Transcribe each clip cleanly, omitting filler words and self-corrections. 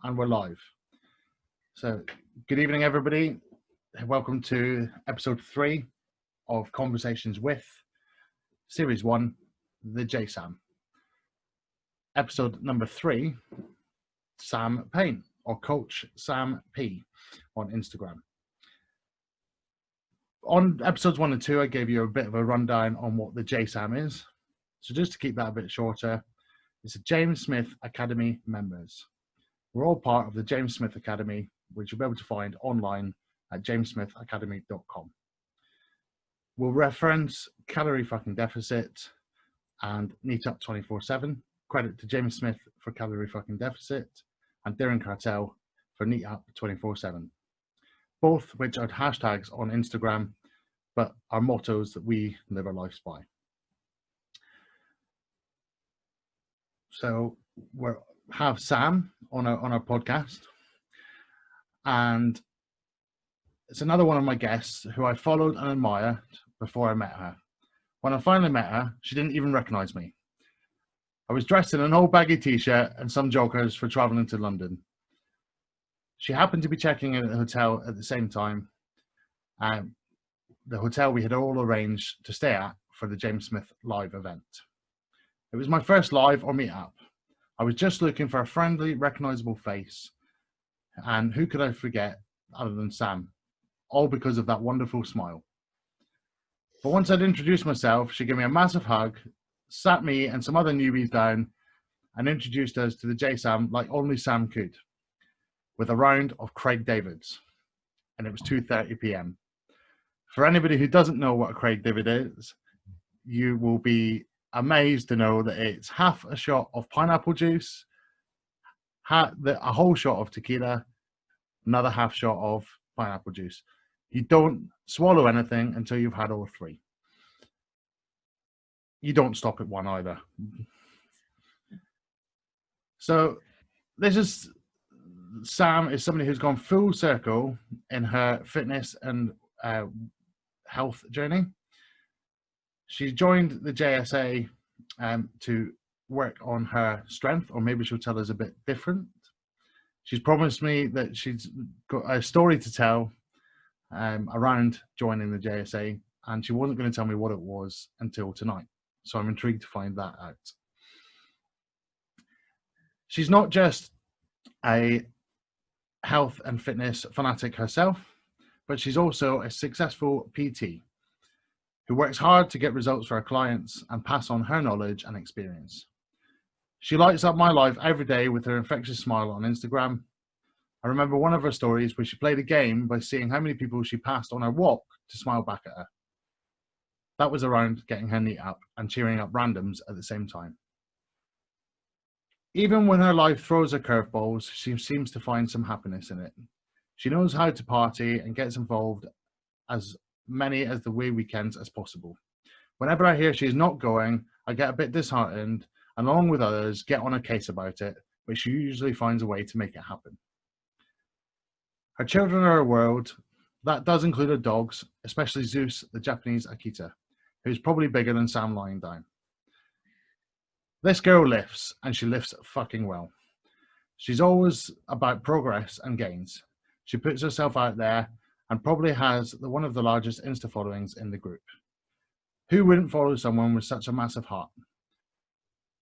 And we're live. So, good evening, everybody. Welcome to episode 3 of Conversations with Series 1, the JSAM. Episode number 3, Sam Payne, or Coach Sam P on Instagram. On episodes 1 and 2, I gave you a bit of a rundown on what the JSAM is. So just to keep that a bit shorter, it's a James Smith Academy members. We're all part of the James Smith Academy, which you'll be able to find online at jamessmithacademy.com. We'll reference calorie fucking deficit and Neat Up 24/7. Credit to James Smith for calorie fucking deficit and Darren Cartel for Neat Up 24/7. Both which are hashtags on Instagram, but are mottos that we live our lives by. So we have Sam on our podcast, and it's another one of my guests who I followed and admired before I met her. When I finally met her, she didn't even recognize me. I was dressed in an old baggy t-shirt and some joggers for traveling to London. She happened to be checking in at the hotel at the same time, the hotel we had all arranged to stay at for the James Smith live event. It was my first live or meet up. I was just looking for a friendly, recognizable face, and who could I forget other than Sam, all because of that wonderful smile. But once I'd introduced myself, she gave me a massive hug, sat me and some other newbies down, and introduced us to the JSAM like only Sam could, with a round of Craig Davids, and it was 2:30 p.m. For anybody who doesn't know what a Craig David is, you will be amazed to know that it's half a shot of pineapple juice, a whole shot of tequila, another half shot of pineapple juice. You don't swallow anything until you've had all 3. You don't stop at one either. So Sam is somebody who's gone full circle in her fitness and health journey. She joined the JSA to work on her strength, or maybe she'll tell us a bit different. She's promised me that she's got a story to tell around joining the JSA, and she wasn't going to tell me what it was until tonight. So I'm intrigued to find that out. She's not just a health and fitness fanatic herself, but she's also a successful PT who works hard to get results for her clients and pass on her knowledge and experience. She lights up my life every day with her infectious smile on Instagram. I remember one of her stories where she played a game by seeing how many people she passed on her walk to smile back at her. That was around getting her neat up and cheering up randoms at the same time. Even when her life throws her curveballs, she seems to find some happiness in it. She knows how to party and gets involved as many as the way weekends as possible. Whenever I hear she's not going, I get a bit disheartened and along with others get on a case about it, but she usually finds a way to make it happen. Her children are her world. That does include her dogs, especially Zeus, the Japanese Akita, who's probably bigger than Sam lying down. This girl lifts, and she lifts fucking well. She's always about progress and gains. She puts herself out there and probably has one of the largest Insta followings in the group. Who wouldn't follow someone with such a massive heart?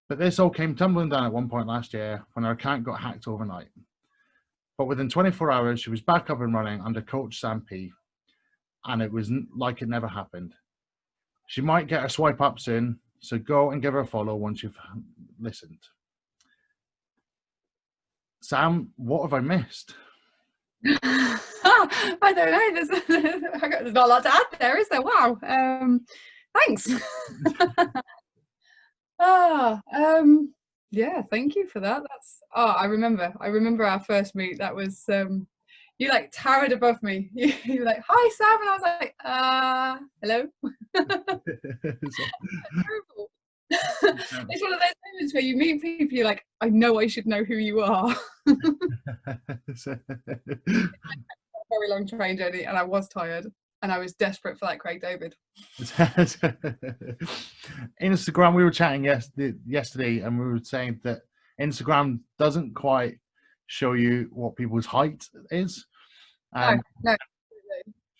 But this all came tumbling down at one point last year when her account got hacked overnight. But within 24 hours, she was back up and running under Coach Sam P, and it was like it never happened. She might get her swipe up soon, so go and give her a follow once you've listened. Sam, what have I missed? I don't know. There's not a lot to add there, is there? Wow. Thanks. Yeah, thank you for that. I remember our first meet. That was you like towered above me. You were like, "Hi, Sam," and I was like, "Hello." Terrible. It's one of those moments where you meet people, you're like, I know I should know who you are. Very long train journey, and I was tired, and I was desperate for that Craig David. Instagram, we were chatting yesterday, and we were saying that Instagram doesn't quite show you what people's height is. No, no.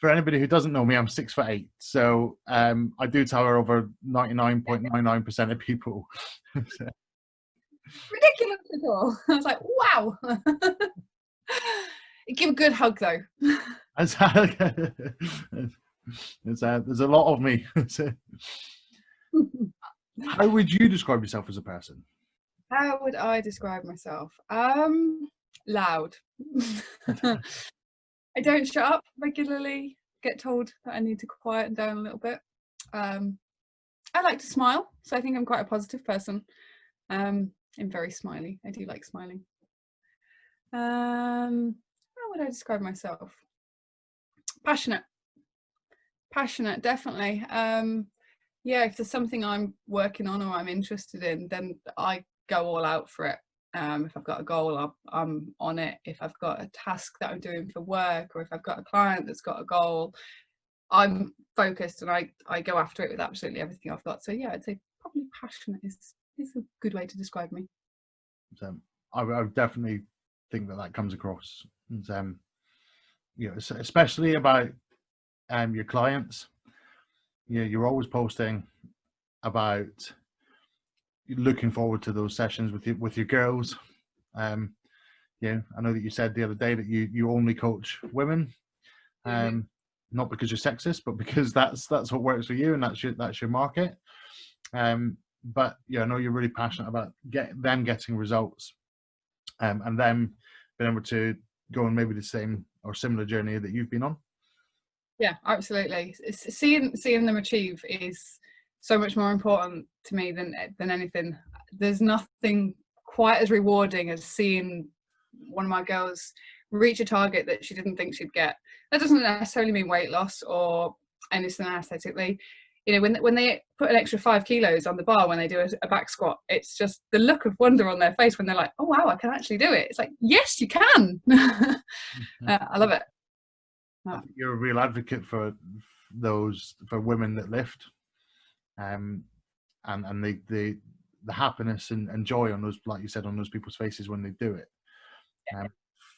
For anybody who doesn't know me, I'm 6'8", so I do tower over 99.99% of people. Ridiculous at all. I was like, wow. Give a good hug though. There's a lot of me. How would you describe yourself as a person? How would I describe myself? Loud. I don't shut up regularly. Get told that I need to quieten down a little bit. I like to smile, so I think I'm quite a positive person. I'm very smiley. I do like smiling. How would I describe myself? Passionate, definitely. Yeah, if there's something I'm working on or I'm interested in, then I go all out for it. If I've got a goal, I'm on it. If I've got a task that I'm doing for work, or if I've got a client that's got a goal, I'm focused and I go after it with absolutely everything I've got. So yeah, I'd say probably passionate is a good way to describe me. So I definitely think that comes across. And, you know, especially about your clients. You know, you're always posting about looking forward to those sessions with your girls. Yeah, I know that you said the other day that you only coach women, not because you're sexist, but because that's what works for you and that's your market. But yeah, I know you're really passionate about them getting results, and them being able to go on maybe the same or similar journey that you've been on. Yeah, absolutely. Seeing them achieve is so much more important to me than anything. There's nothing quite as rewarding as seeing one of my girls reach a target that she didn't think she'd get. That doesn't necessarily mean weight loss or anything aesthetically. You know, when they put an extra 5 kilos on the bar when they do a back squat, it's just the look of wonder on their face when they're like, oh wow, I can actually do it. It's like, yes, you can. I love it. I think you're a real advocate for women that lift, and the happiness and joy on those, like you said, on those people's faces when they do it.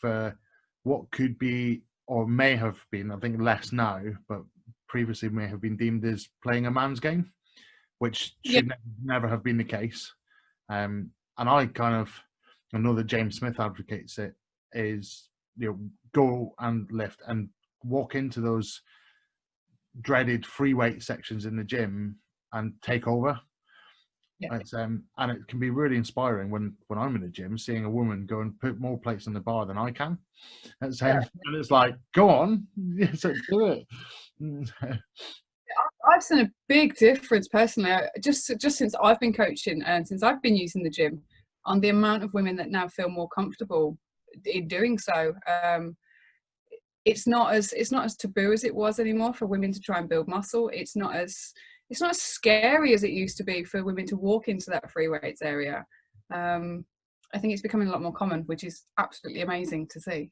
For what could be or may have been, I think less now, but previously may have been deemed as playing a man's game, which should never have been the case. And I know that James Smith advocates it, is, you know, go and lift and walk into those dreaded free weight sections in the gym and take over. It's, and it can be really inspiring when I'm in the gym seeing a woman go and put more plates on the bar than I can. And it's like, go on, so do it. I've seen a big difference personally, just since I've been coaching and since I've been using the gym, on the amount of women that now feel more comfortable in doing so. It's not as taboo as it was anymore for women to try and build muscle. It's not as scary as it used to be for women to walk into that free weights area. I think it's becoming a lot more common, which is absolutely amazing to see.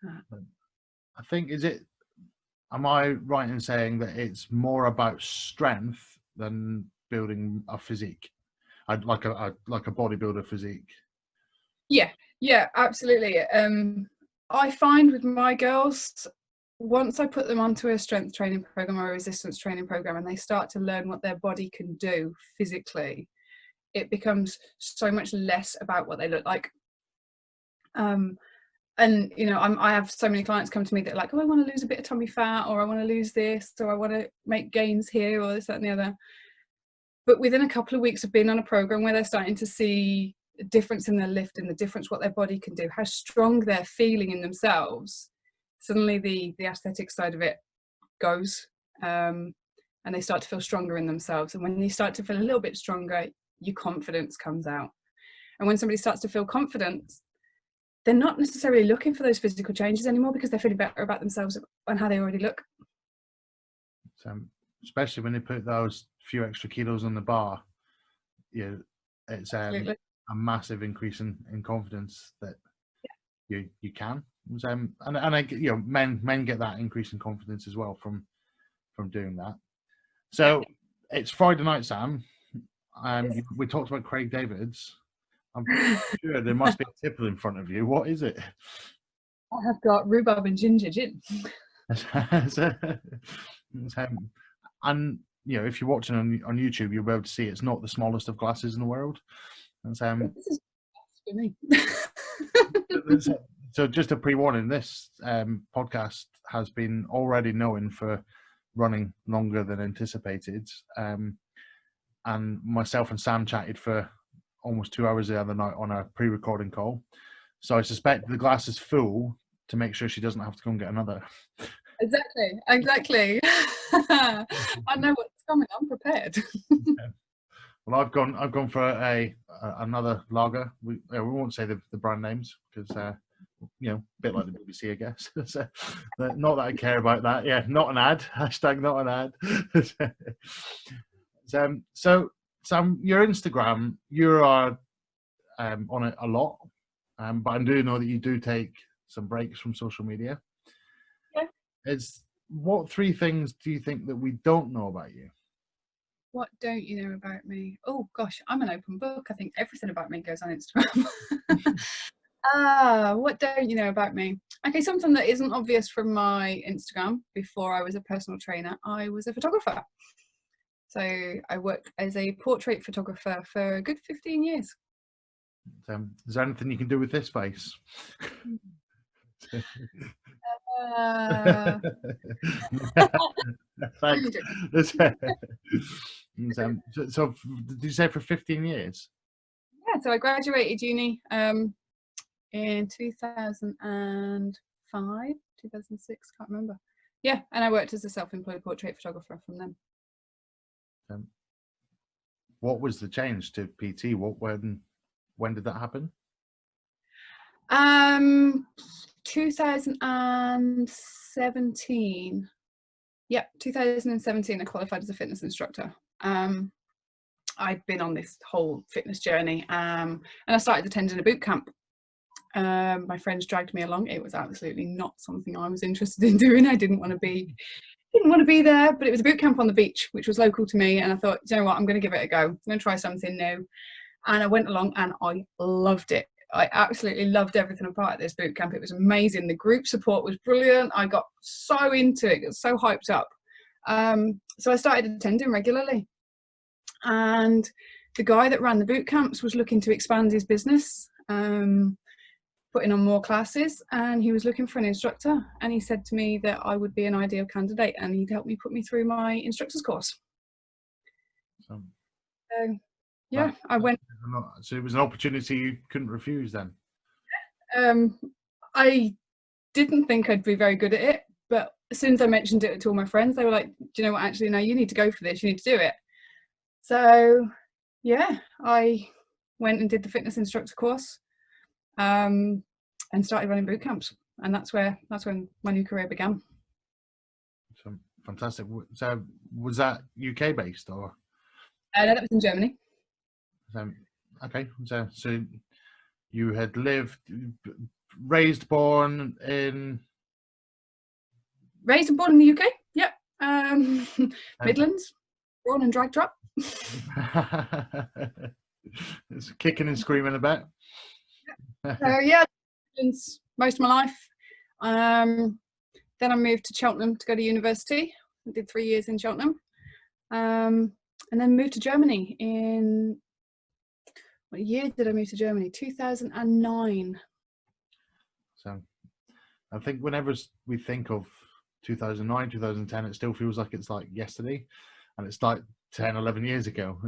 I think, am I right in saying that it's more about strength than building a physique? Like a bodybuilder physique. Yeah, absolutely. I find with my girls, once I put them onto a strength training program or a resistance training program and they start to learn what their body can do physically, it becomes so much less about what they look like. And you know, I have so many clients come to me that are like, oh, I want to lose a bit of tummy fat, or I want to lose this, or I want to make gains here, or this, that, and the other. But within a couple of weeks of being on a program where they're starting to see a difference in their lift and the difference what their body can do, how strong they're feeling in themselves, suddenly the aesthetic side of it goes, and they start to feel stronger in themselves. And when you start to feel a little bit stronger, your confidence comes out. And when somebody starts to feel confident, they're not necessarily looking for those physical changes anymore because they're feeling better about themselves and how they already look. So, especially when they put those few extra kilos on the bar, it's a massive increase in confidence that you can. And men get that increase in confidence as well from doing that. So it's Friday night, Sam. We talked about Craig David's. I'm pretty sure there must be a tipple in front of you. What is it? I have got rhubarb and ginger gin. So, and if you're watching on YouTube, you'll be able to see it's not the smallest of glasses in the world. And This is for me. so just a pre-warning, this podcast has been already known for running longer than anticipated. And myself and Sam chatted for almost 2 hours the other night on a pre-recording call. So I suspect the glass is full to make sure she doesn't have to go and get another. Exactly. I know what's coming. I'm prepared. Well, I've gone for another lager. We won't say the brand names because a bit like the BBC, I guess. So, not that I care about that. Yeah, not an ad. Hashtag not an ad. So Sam, your Instagram, you are on it a lot, but I do know that you do take some breaks from social media. Yeah. What 3 things do you think that we don't know about you? What don't you know about me? Oh gosh, I'm an open book. I think everything about me goes on Instagram. What don't you know about me? Okay, something that isn't obvious from my Instagram. Before I was a personal trainer, I was a photographer. So I worked as a portrait photographer for a good 15 years. Is there anything you can do with this face? Thanks. So did you say for 15 years? Yeah, so I graduated uni in 2005, 2006, can't remember. Yeah, and I worked as a self-employed portrait photographer from then. What was the change to PT? When did that happen? 2017. Yeah, 2017 I qualified as a fitness instructor. I'd been on this whole fitness journey and I started attending a boot camp. My friends dragged me along. It was absolutely not something I was interested in doing. I didn't want to be there, but it was a boot camp on the beach, which was local to me. And I thought, you know what, I'm going to give it a go. I'm going to try something new. And I went along and I loved it. I absolutely loved everything about this boot camp. It was amazing. The group support was brilliant. I got so into it, got so hyped up. So I started attending regularly. And the guy that ran the boot camps was looking to expand his business, putting on more classes, and he was looking for an instructor. And he said to me that I would be an ideal candidate, and he'd help me put me through my instructor's course. So yeah, I went. So it was an opportunity you couldn't refuse then? I didn't think I'd be very good at it, but as soon as I mentioned it to all my friends, they were like, do you know what, actually, no, you need to go for this, you need to do it. So yeah, I went and did the fitness instructor course and started running boot camps, and that's when my new career began. So, fantastic. So was that UK based or? No, that was in Germany. Okay, so you had raised and born in the UK. Yep. Midlands, born and dragged up. It's kicking and screaming a bit. Yeah, most of my life. Then I moved to Cheltenham to go to university. I did 3 years in Cheltenham, and then moved to Germany in, what year did I move to Germany? 2009. So I think whenever we think of 2009, 2010, it still feels like it's like yesterday, and it's like 10, 11 years ago.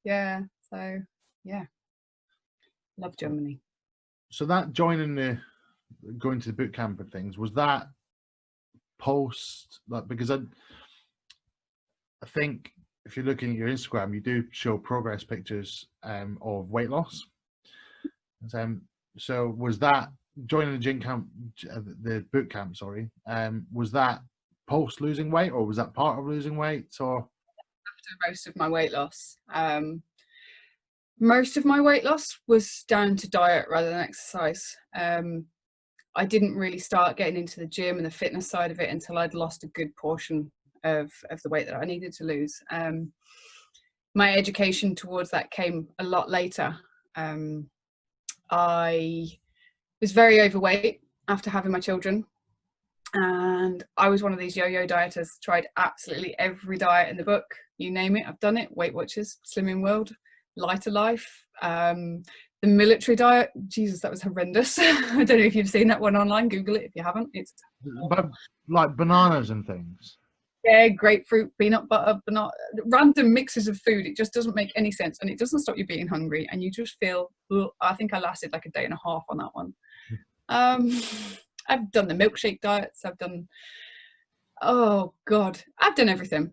Yeah. So yeah, love Germany. So that going to the boot camp and things, was that post, like, because I think if you're looking at your Instagram, you do show progress pictures of weight loss. So was that joining the gym camp, the boot camp, sorry, was that post losing weight, or was that part of losing weight, or? After most of my weight loss. Most of my weight loss was down to diet rather than exercise. I didn't really start getting into the gym and the fitness side of it until I'd lost a good portion of the weight that I needed to lose. my education towards that came a lot later. I was very overweight after having my children, and I was one of these yo-yo dieters, tried absolutely every diet in the book, you name it, I've done it. Weight Watchers, Slimming World, Lighter Life, the military diet, Jesus, that was horrendous. I don't know if you've seen that one online, Google it if you haven't. It's But like bananas and things. yeah, grapefruit, peanut butter, random mixes of food. It just doesn't make any sense, and it doesn't stop you being hungry, and you just feel, I think I lasted like a day and a half on that one. I've done the milkshake diets, I've done, oh God, I've done everything.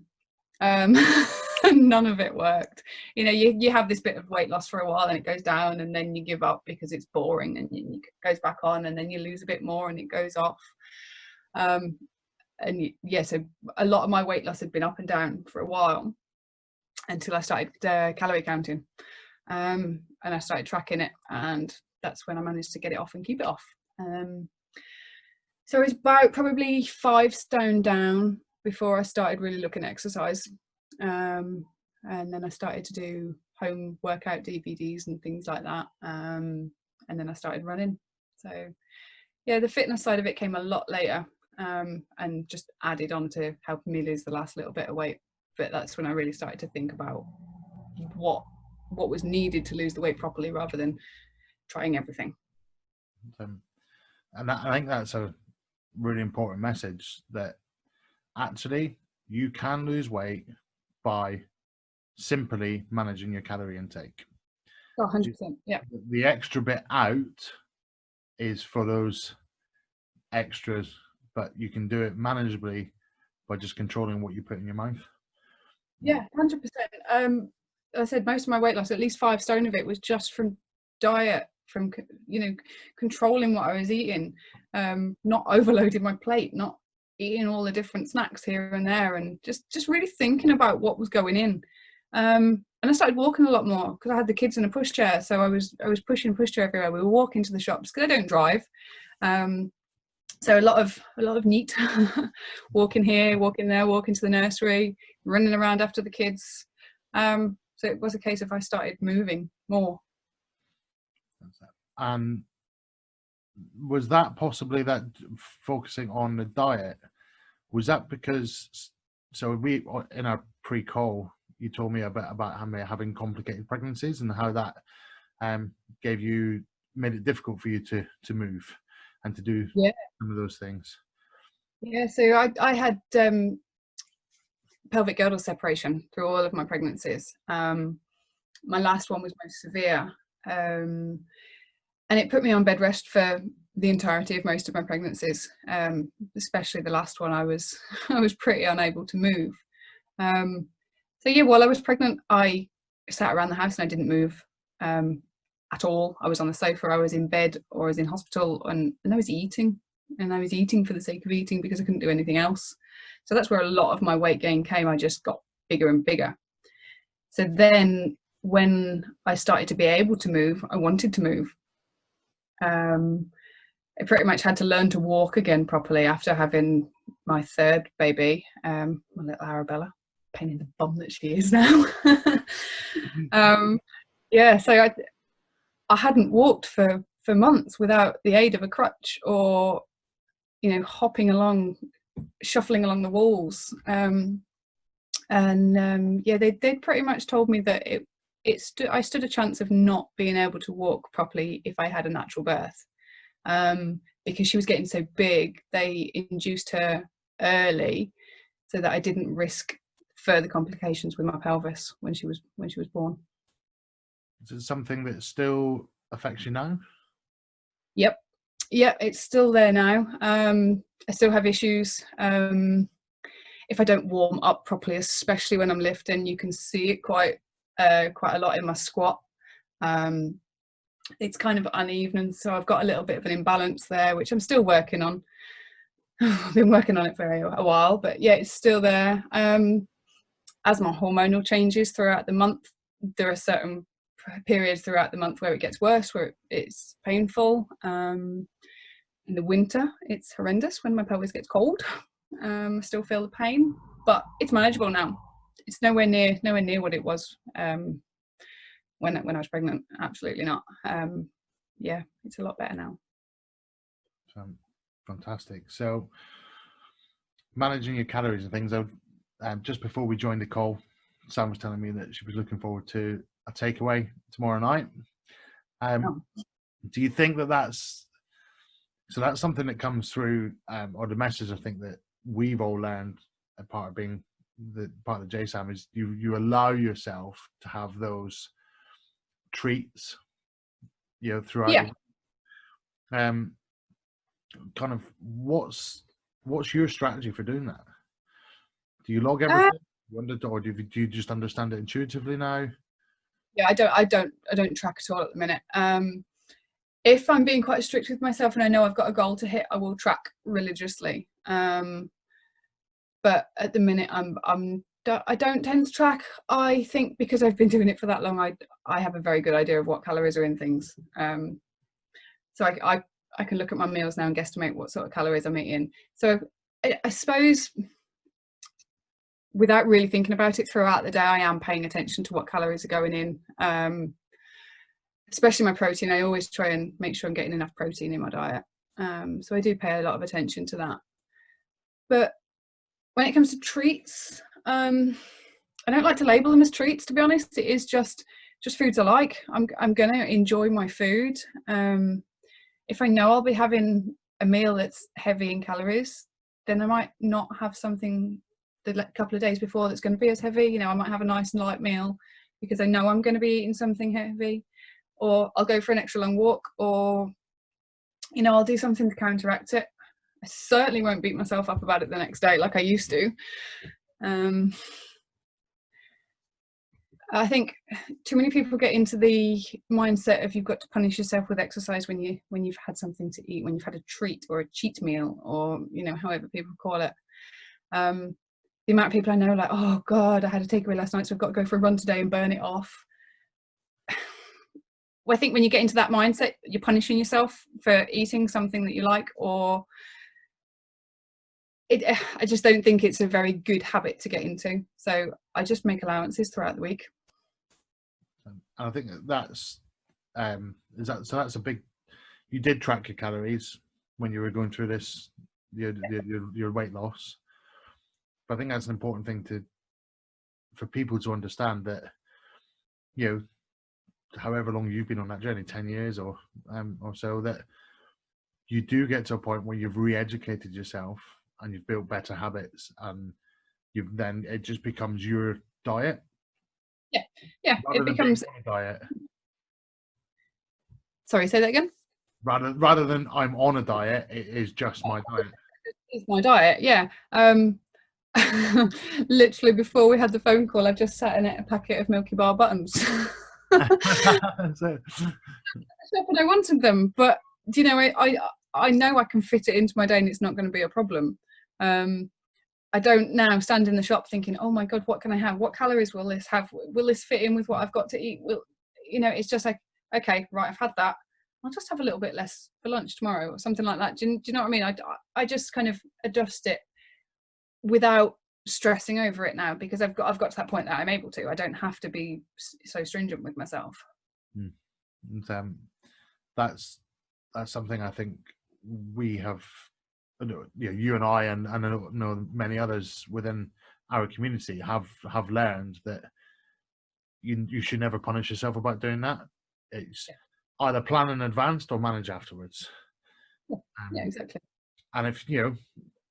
None of it worked. You know, you have this bit of weight loss for a while and it goes down, and then you give up because it's boring, and it goes back on, and then you lose a bit more and it goes off. And yeah, so a lot of my weight loss had been up and down for a while until I started calorie counting, and I started tracking it, and that's when I managed to get it off and keep it off. So it's about probably 5 stone down before I started really looking at exercise. And then I started to do home workout DVDs and things like that. And then I started running. So yeah, the fitness side of it came a lot later, and just added on to helping me lose the last little bit of weight. But that's when I really started to think about what was needed to lose the weight properly, rather than trying everything. And I think that's a really important message, that actually you can lose weight by simply managing your calorie intake. 100%, yeah. The extra bit out is for those extras, but you can do it manageably by just controlling what you put in your mouth. Yeah, 100%. I said most of my weight loss, at least 5 stone of it, was just from diet, from, you know, controlling what I was eating, not overloading my plate, not eating all the different snacks here and there, and just really thinking about what was going in. And I started walking a lot more because I had the kids in a pushchair, so I was pushing pushchair everywhere. We were walking to the shops because I don't drive, so a lot of neat walking here, walking there, walking to the nursery, running around after the kids. So it was a case of I started moving more. And was that possibly that focusing on the diet, was that because, so we, in our pre-call, you told me a bit about having complicated pregnancies and how that made it difficult for you to move and to do some of those things. Yeah, so I had pelvic girdle separation through all of my pregnancies. My last one was most severe, and it put me on bed rest for the entirety of most of my pregnancies, especially the last one. I was pretty unable to move. So yeah, while I was pregnant, I sat around the house and I didn't move at all. I was on the sofa, I was in bed, or I was in hospital, and I was eating. And I was eating for the sake of eating because I couldn't do anything else. So that's where a lot of my weight gain came. I just got bigger and bigger. So then when I started to be able to move, I wanted to move. I pretty much had to learn to walk again properly after having my third baby, my little Arabella, pain in the bum that she is now. Yeah, so I hadn't walked for months without the aid of a crutch, or, you know, hopping along, shuffling along the walls. Yeah, they pretty much told me that I stood a chance of not being able to walk properly if I had a natural birth. Because she was getting so big, they induced her early so that I didn't risk further complications with my pelvis when she was born. Is it something that still affects you now? Yep, it's still there now. I still have issues. If I don't warm up properly, especially when I'm lifting, you can see it quite a lot in my squat. It's kind of uneven, so I've got a little bit of an imbalance there, which I'm still working on. I've been working on it for a while, but yeah, it's still there. As my hormonal changes throughout the month, there are certain periods throughout the month where it gets worse, where it's painful. In the winter, it's horrendous when my pelvis gets cold. I still feel the pain, but it's manageable now. it's nowhere near what it was when I was pregnant. Absolutely not. Yeah, it's a lot better now. Fantastic. So managing your calories and things. Just before we joined the call, Sam was telling me that she was looking forward to a takeaway tomorrow night. Do you think that that's something that comes through, or the message I think that we've all learned as part of being part of the JSAM is you allow yourself to have those treats, throughout the week. Kind of what's your strategy for doing that? Do you log everything? Or do you just understand it intuitively now? Yeah, I don't track at all at the minute. If I'm being quite strict with myself and I know I've got a goal to hit, I will track religiously. But at the minute, I don't tend to track. I think because I've been doing it for that long, I have a very good idea of what calories are in things. So I can look at my meals now and guesstimate what sort of calories I'm eating. So I suppose without really thinking about it throughout the day, I am paying attention to what calories are going in. Especially my protein. I always try and make sure I'm getting enough protein in my diet. So I do pay a lot of attention to that. But when it comes to treats, I don't like to label them as treats, to be honest. It is just foods I like. I'm going to enjoy my food. If I know I'll be having a meal that's heavy in calories, then I might not have something the couple of days before that's going to be as heavy. I might have a nice light meal because I know I'm going to be eating something heavy. Or I'll go for an extra long walk, or I'll do something to counteract it. I certainly won't beat myself up about it the next day like I used to. I think too many people get into the mindset of you've got to punish yourself with exercise when you've had something to eat, when you've had a treat or a cheat meal, or however people call it. The amount of people I know like, oh God, I had a takeaway last night, so I've got to go for a run today and burn it off. Well, I think when you get into that mindset, you're punishing yourself for eating something that you like, or I just don't think it's a very good habit to get into. So I just make allowances throughout the week. And I think that's that's a big. You did track your calories when you were going through this, your weight loss. But I think that's an important thing for people to understand that, however long you've been on that journey, 10 years or so, that you do get to a point where you've re-educated yourself and you've built better habits, and it just becomes your diet. Yeah, it becomes a diet. Sorry, say that again. Rather than I'm on a diet, it is just my diet. It's my diet, yeah. Literally before we had the phone call, I've just sat and ate a packet of Milky Bar buttons. And I wanted them, but I know I can fit it into my day and it's not going to be a problem. I don't now stand in the shop thinking, oh my God, what can I have? What calories will this have? Will this fit in with what I've got to eat? It's just like, okay, right, I've had that. I'll just have a little bit less for lunch tomorrow or something like that. Do you know what I mean? I just kind of adjust it without stressing over it now, because I've got to that point that I'm able to. I don't have to be so stringent with myself. And, that's something I think we have, you and I and I know many others within our community have learned that you should never punish yourself about doing that. It's either plan in advance or manage afterwards. Yeah, exactly. And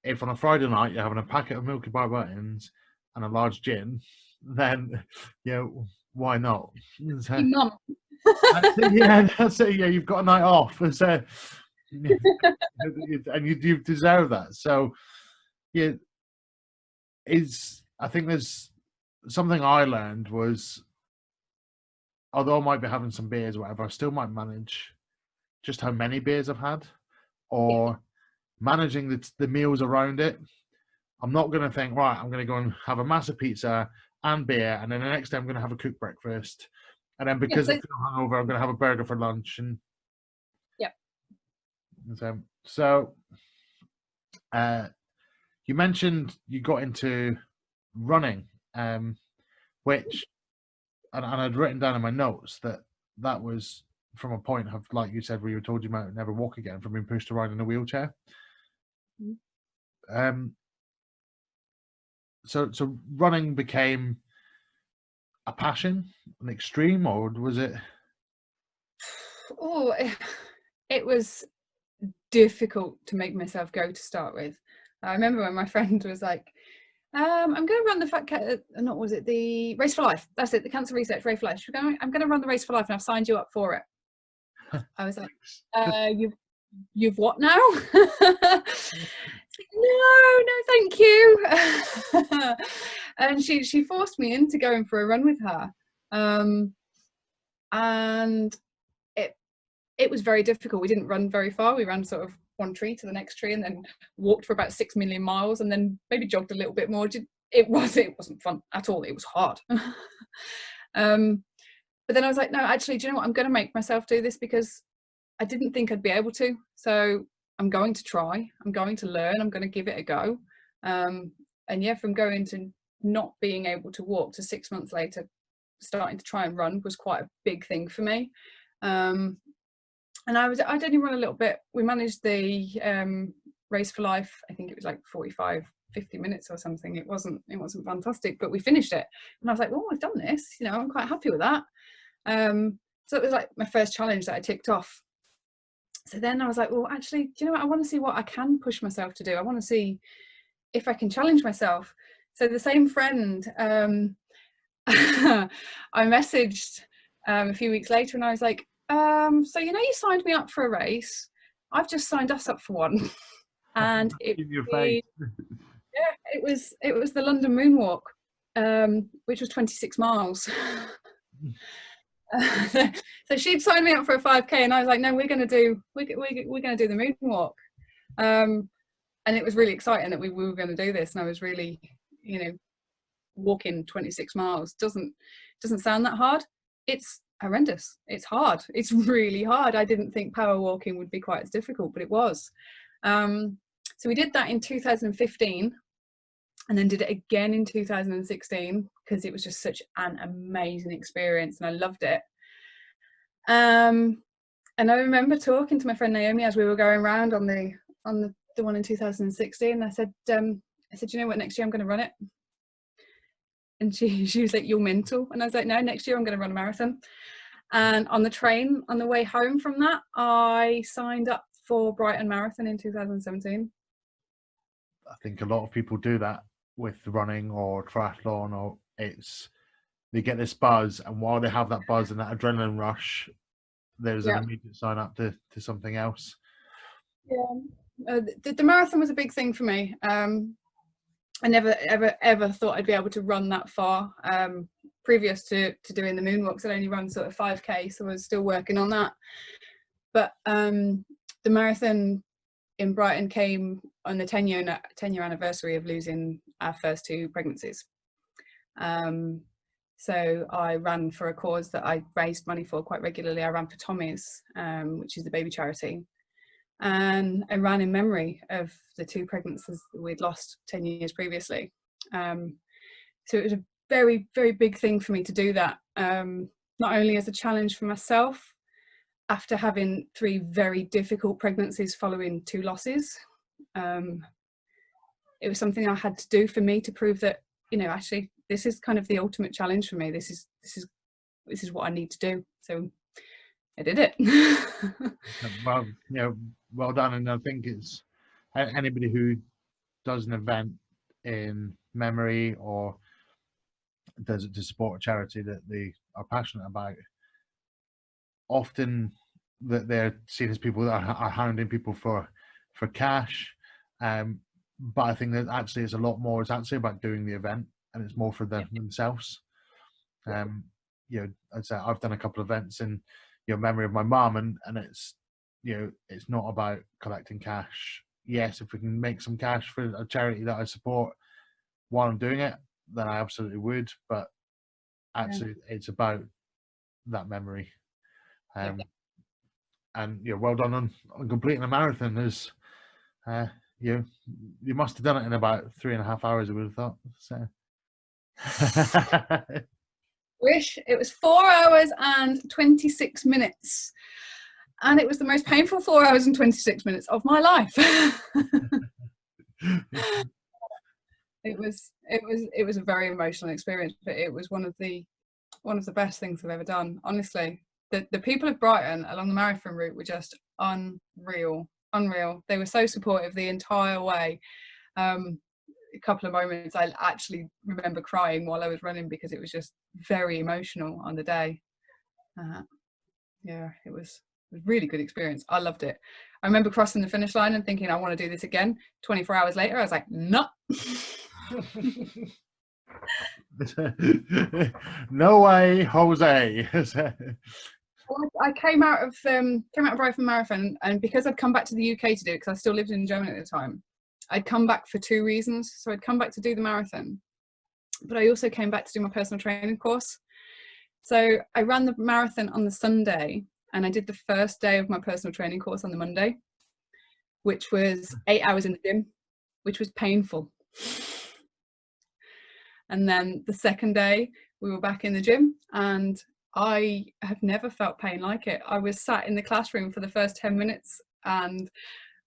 if on a Friday night you're having a packet of Milky Bar buttons and a large gin, then why not? Mum. That's it. Yeah, you've got a night off, and you deserve that. So, I think there's something I learned was, although I might be having some beers or whatever, I still might manage just how many beers I've had, or managing the meals around it. I'm not going to think, right, I'm going to go and have a massive pizza and beer, and then the next day I'm going to have a cooked breakfast, and then because I feel hungover, I'm going to have a burger for lunch. And so you mentioned you got into running. which, and I'd written down in my notes that was from a point of, like you said, where you were told you might never walk again from being pushed around in a wheelchair. So running became a passion, an extreme, or was it? Oh, it was difficult to make myself go to start with. I remember when my friend was like, I'm going to run not was it the Race for Life? That's it, the Cancer Research Race for Life. I'm going to run the Race for Life, and I've signed you up for it. I was like, you've what now? No, thank you. And she forced me into going for a run with her, and it was very difficult. We didn't run very far. We ran sort of one tree to the next tree, and then walked for about 6 million miles, and then maybe jogged a little bit more. It wasn't fun at all. It was hard. But then I was like, no, actually, do you know what? I'm going to make myself do this, because I didn't think I'd be able to. So I'm going to try. I'm going to learn. I'm going to give it a go. And yeah, from going to not being able to walk to 6 months later starting to try and run was quite a big thing for me. And I'd only run a little bit. We managed the Race for Life. I think it was like 45, 50 minutes or something. It wasn't fantastic, but we finished it. And I was like, well, I've done this. You know, I'm quite happy with that. So it was like my first challenge that I ticked off. So then I was like, well, actually, do you know what? I want to see what I can push myself to do. I want to see if I can challenge myself. So the same friend, I messaged a few weeks later, and I was like, so you know, you signed me up for a race. I've just signed us up for one. And it was the London Moonwalk, which was 26 miles. So she'd signed me up for a 5k, and I was like, no, we're going to do the moonwalk. And it was really exciting that we were going to do this, and I was really, you know, walking 26 miles doesn't sound that hard. It's horrendous. It's hard. It's really hard. I didn't think power walking would be quite as difficult, but it was. So we did that in 2015, and then did it again in 2016, because it was just such an amazing experience, and I loved it. And I remember talking to my friend Naomi as we were going around on the one in 2016. I said, you know what, next year I'm going to run it. And she was like, you're mental. And I was like, no, next year I'm going to run a marathon. And on the train on the way home from that, I signed up for Brighton Marathon in 2017. I think a lot of people do that with running or triathlon, or they get this buzz, and while they have that buzz and that adrenaline rush, there's an immediate sign up to something else. Yeah, the marathon was a big thing for me. I never ever thought I'd be able to run that far. Previous to doing the moonwalks, I'd only run sort of 5k, so I was still working on that. But the marathon in Brighton came on the 10-year anniversary of losing our first 2 pregnancies. So I ran for a cause that I raised money for quite regularly. I ran for Tommy's, which is the baby charity. And I ran in memory of the 2 pregnancies that we'd lost 10 years previously. So it was a very, very big thing for me to do that, not only as a challenge for myself after having 3 very difficult pregnancies following 2 losses. It was something I had to do for me to prove that, you know, actually this is kind of the ultimate challenge for me. This is what I need to do. So I did it. Well, you know, well done. And I think it's anybody who does an event in memory or does it to support a charity that they are passionate about, often that they're seen as people that are hounding people for cash. But I think that actually it's a lot more. It's actually about doing the event, and it's more for themselves. You know, I'd say I've done a couple of events in memory of my mum, and it's, you know, it's not about collecting cash. Yes, if we can make some cash for a charity that I support while I'm doing it, then I absolutely would. But actually, it's about that memory. And well done on completing a marathon. As you must have done it in about 3.5 hours, I would have thought. So. Wish. It was 4 hours and 26 minutes. And it was the most painful 4 hours and 26 minutes of my life. It was a very emotional experience, but it was one of the best things I've ever done. Honestly, the people of Brighton along the marathon route were just unreal. They were so supportive the entire way. A couple of moments I actually remember crying while I was running because it was just very emotional on the day. Yeah, it was a really good experience. I loved it. I remember crossing the finish line and thinking I want to do this again. 24 hours later I was like, no. No way, Jose. I came out of Brighton Marathon, and because I'd come back to the UK to do it, because I still lived in Germany at the time, I'd come back for 2 reasons. So I'd come back to do the marathon, but I also came back to do my personal training course. So I ran the marathon on the Sunday, and I did the first day of my personal training course on the Monday, which was 8 hours in the gym, which was painful. And then the second day we were back in the gym, and I have never felt pain like it. I was sat in the classroom for the first 10 minutes and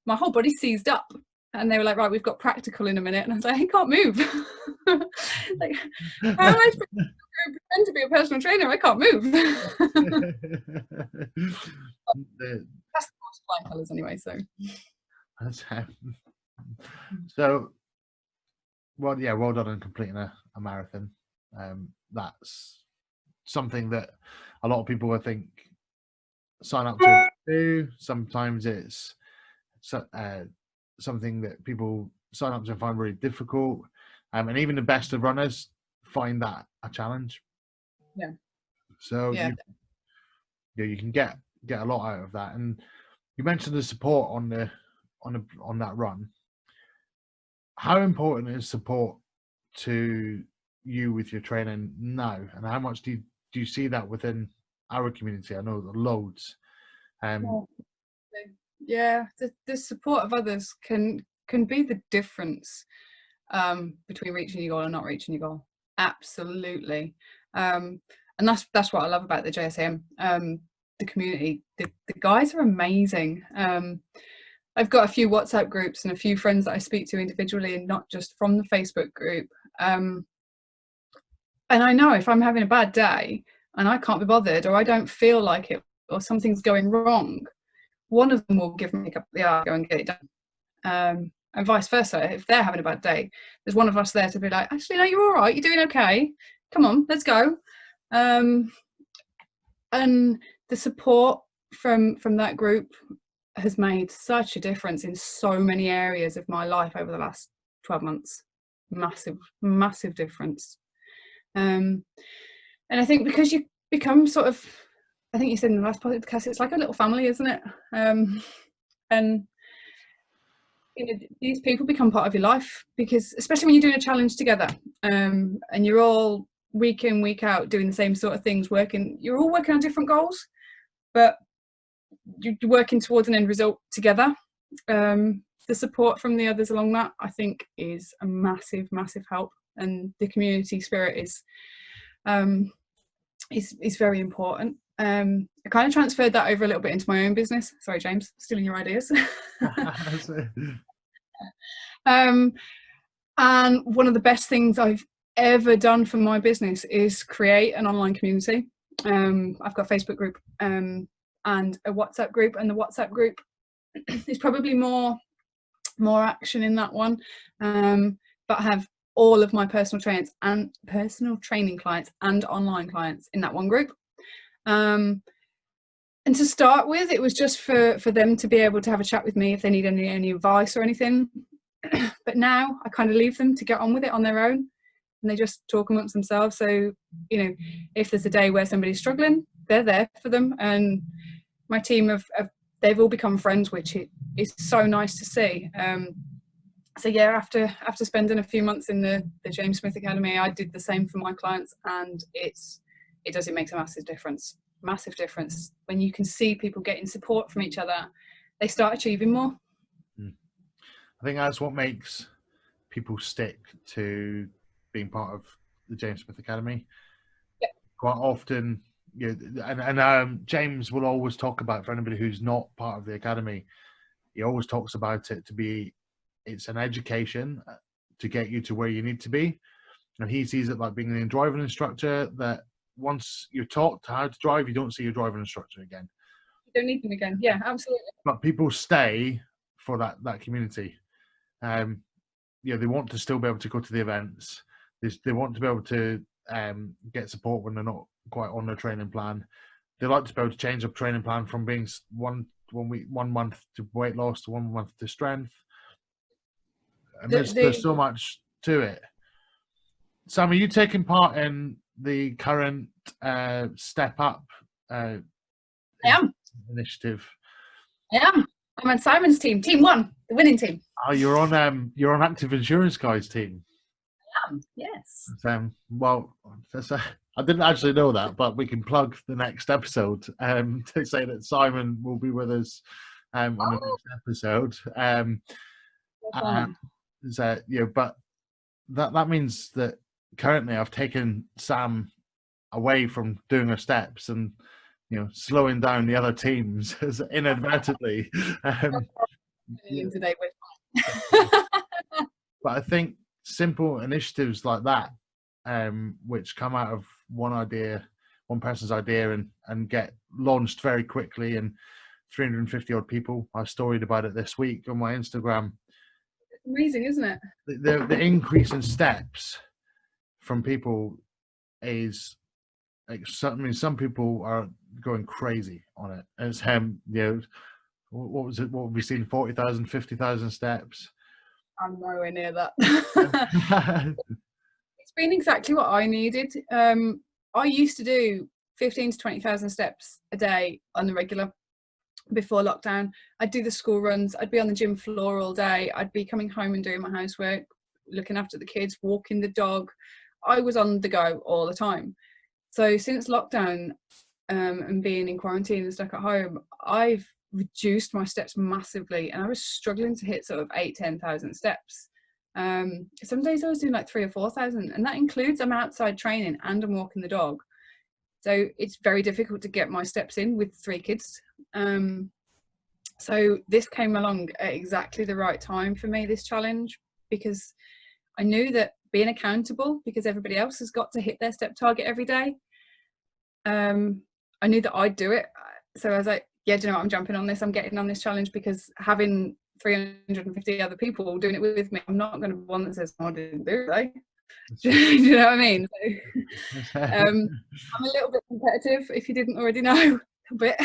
my whole body seized up, and they were like, right, we've got practical in a minute. And I was like, I can't move. Like, how am I supposed to pretend to be a personal trainer? I can't move. That's the course flying colours anyway, so. So, well, yeah, well done on completing a marathon. That's something that a lot of people, I think, sign up to do. Sometimes it's something that people sign up to and find really difficult. And even the best of runners find that a challenge. Yeah. So yeah. You can get a lot out of that. And you mentioned the support on that run. How important is support to you with your training now, and how much do you see that within our community? I know loads. Yeah, the support of others can be the difference between reaching your goal and not reaching your goal. Absolutely. And that's what I love about the JSAM, the community. The guys are amazing. I've got a few WhatsApp groups and a few friends that I speak to individually and not just from the Facebook group. And I know if I'm having a bad day and I can't be bothered, or I don't feel like it, or something's going wrong, one of them will give me up the go and get it done. And vice versa. If they're having a bad day, there's one of us there to be like, actually, no, you're all right. You're doing okay. Come on, let's go. And the support from that group has made such a difference in so many areas of my life over the last 12 months. Massive difference. And I think because you become sort of, I think you said in the last podcast, it's like a little family, isn't it? And these people become part of your life, because especially when you're doing a challenge together, and you're all week in, week out doing the same sort of things, you're all working on different goals, but you're working towards an end result together. The support from the others along that, I think, is a massive help, and the community spirit is very important. I kind of transferred that over a little bit into my own business. Sorry, James, stealing your ideas. And one of the best things I've ever done for my business is create an online community. I've got a Facebook group and a WhatsApp group, and the WhatsApp group is probably more action in that one, but I have all of my personal training clients and online clients in that one group. And to start with, it was just for them to be able to have a chat with me if they need any advice or anything. But now I kind of leave them to get on with it on their own, and they just talk amongst themselves. So, if there's a day where somebody's struggling, they're there for them. And my team they've all become friends, which is so nice to see. So yeah, after spending a few months in the James Smith Academy, I did the same for my clients, and it makes a massive difference when you can see people getting support from each other. They start achieving more. I think that's what makes people stick to being part of the James Smith Academy. Yeah. quite often, James will always talk about, for anybody who's not part of the academy, he always talks about it to be, it's an education to get you to where you need to be. And he sees it like being a driving instructor, that once you're taught how to drive, you don't see your driving instructor again. You don't need them again. Yeah, absolutely. But people stay for that community. They want to still be able to go to the events. They want to be able to get support when they're not quite on their training plan. They like to be able to change up training plan from being one month to weight loss to 1 month to strength. And there's so much to it. Sam, are you taking part in the current Step Up I am. initiative? I am. I'm on Simon's team, Team 1, the winning team. Oh, you're on Active Insurance Guy's team. I am, yes. Well, I didn't actually know that, but we can plug the next episode to say that Simon will be with us on the next episode. But that means that currently I've taken Sam away from doing her steps and slowing down the other teams inadvertently. Today but I think simple initiatives like that, which come out of one person's idea, and get launched very quickly, and 350 odd people. I storied about it this week on my Instagram. It's amazing, isn't it? The increase in steps from people is like, some people are going crazy on it. It's what was it? What have we seen? 40,000, 50,000 steps. I'm nowhere near that. It's been exactly what I needed. I used to do 15 to 20,000 steps a day on the regular before lockdown. I'd do the school runs. I'd be on the gym floor all day. I'd be coming home and doing my housework, looking after the kids, walking the dog. I was on the go all the time. So since lockdown and being in quarantine and stuck at home, I've reduced my steps massively, and I was struggling to hit sort of 10,000 steps. Some days I was doing like 3,000 or 4,000, and that includes I'm outside training and I'm walking the dog. So it's very difficult to get my steps in with 3 kids. So this came along at exactly the right time for me, this challenge, because I knew that being accountable, because everybody else has got to hit their step target every day, I knew that I'd do it. So I was like, yeah, do you know what, I'm jumping on this, I'm getting on this challenge, because having 350 other people doing it with me, I'm not going to be one that says, oh, I didn't do it. Do you know what I mean? So, I'm a little bit competitive, if you didn't already know, a bit.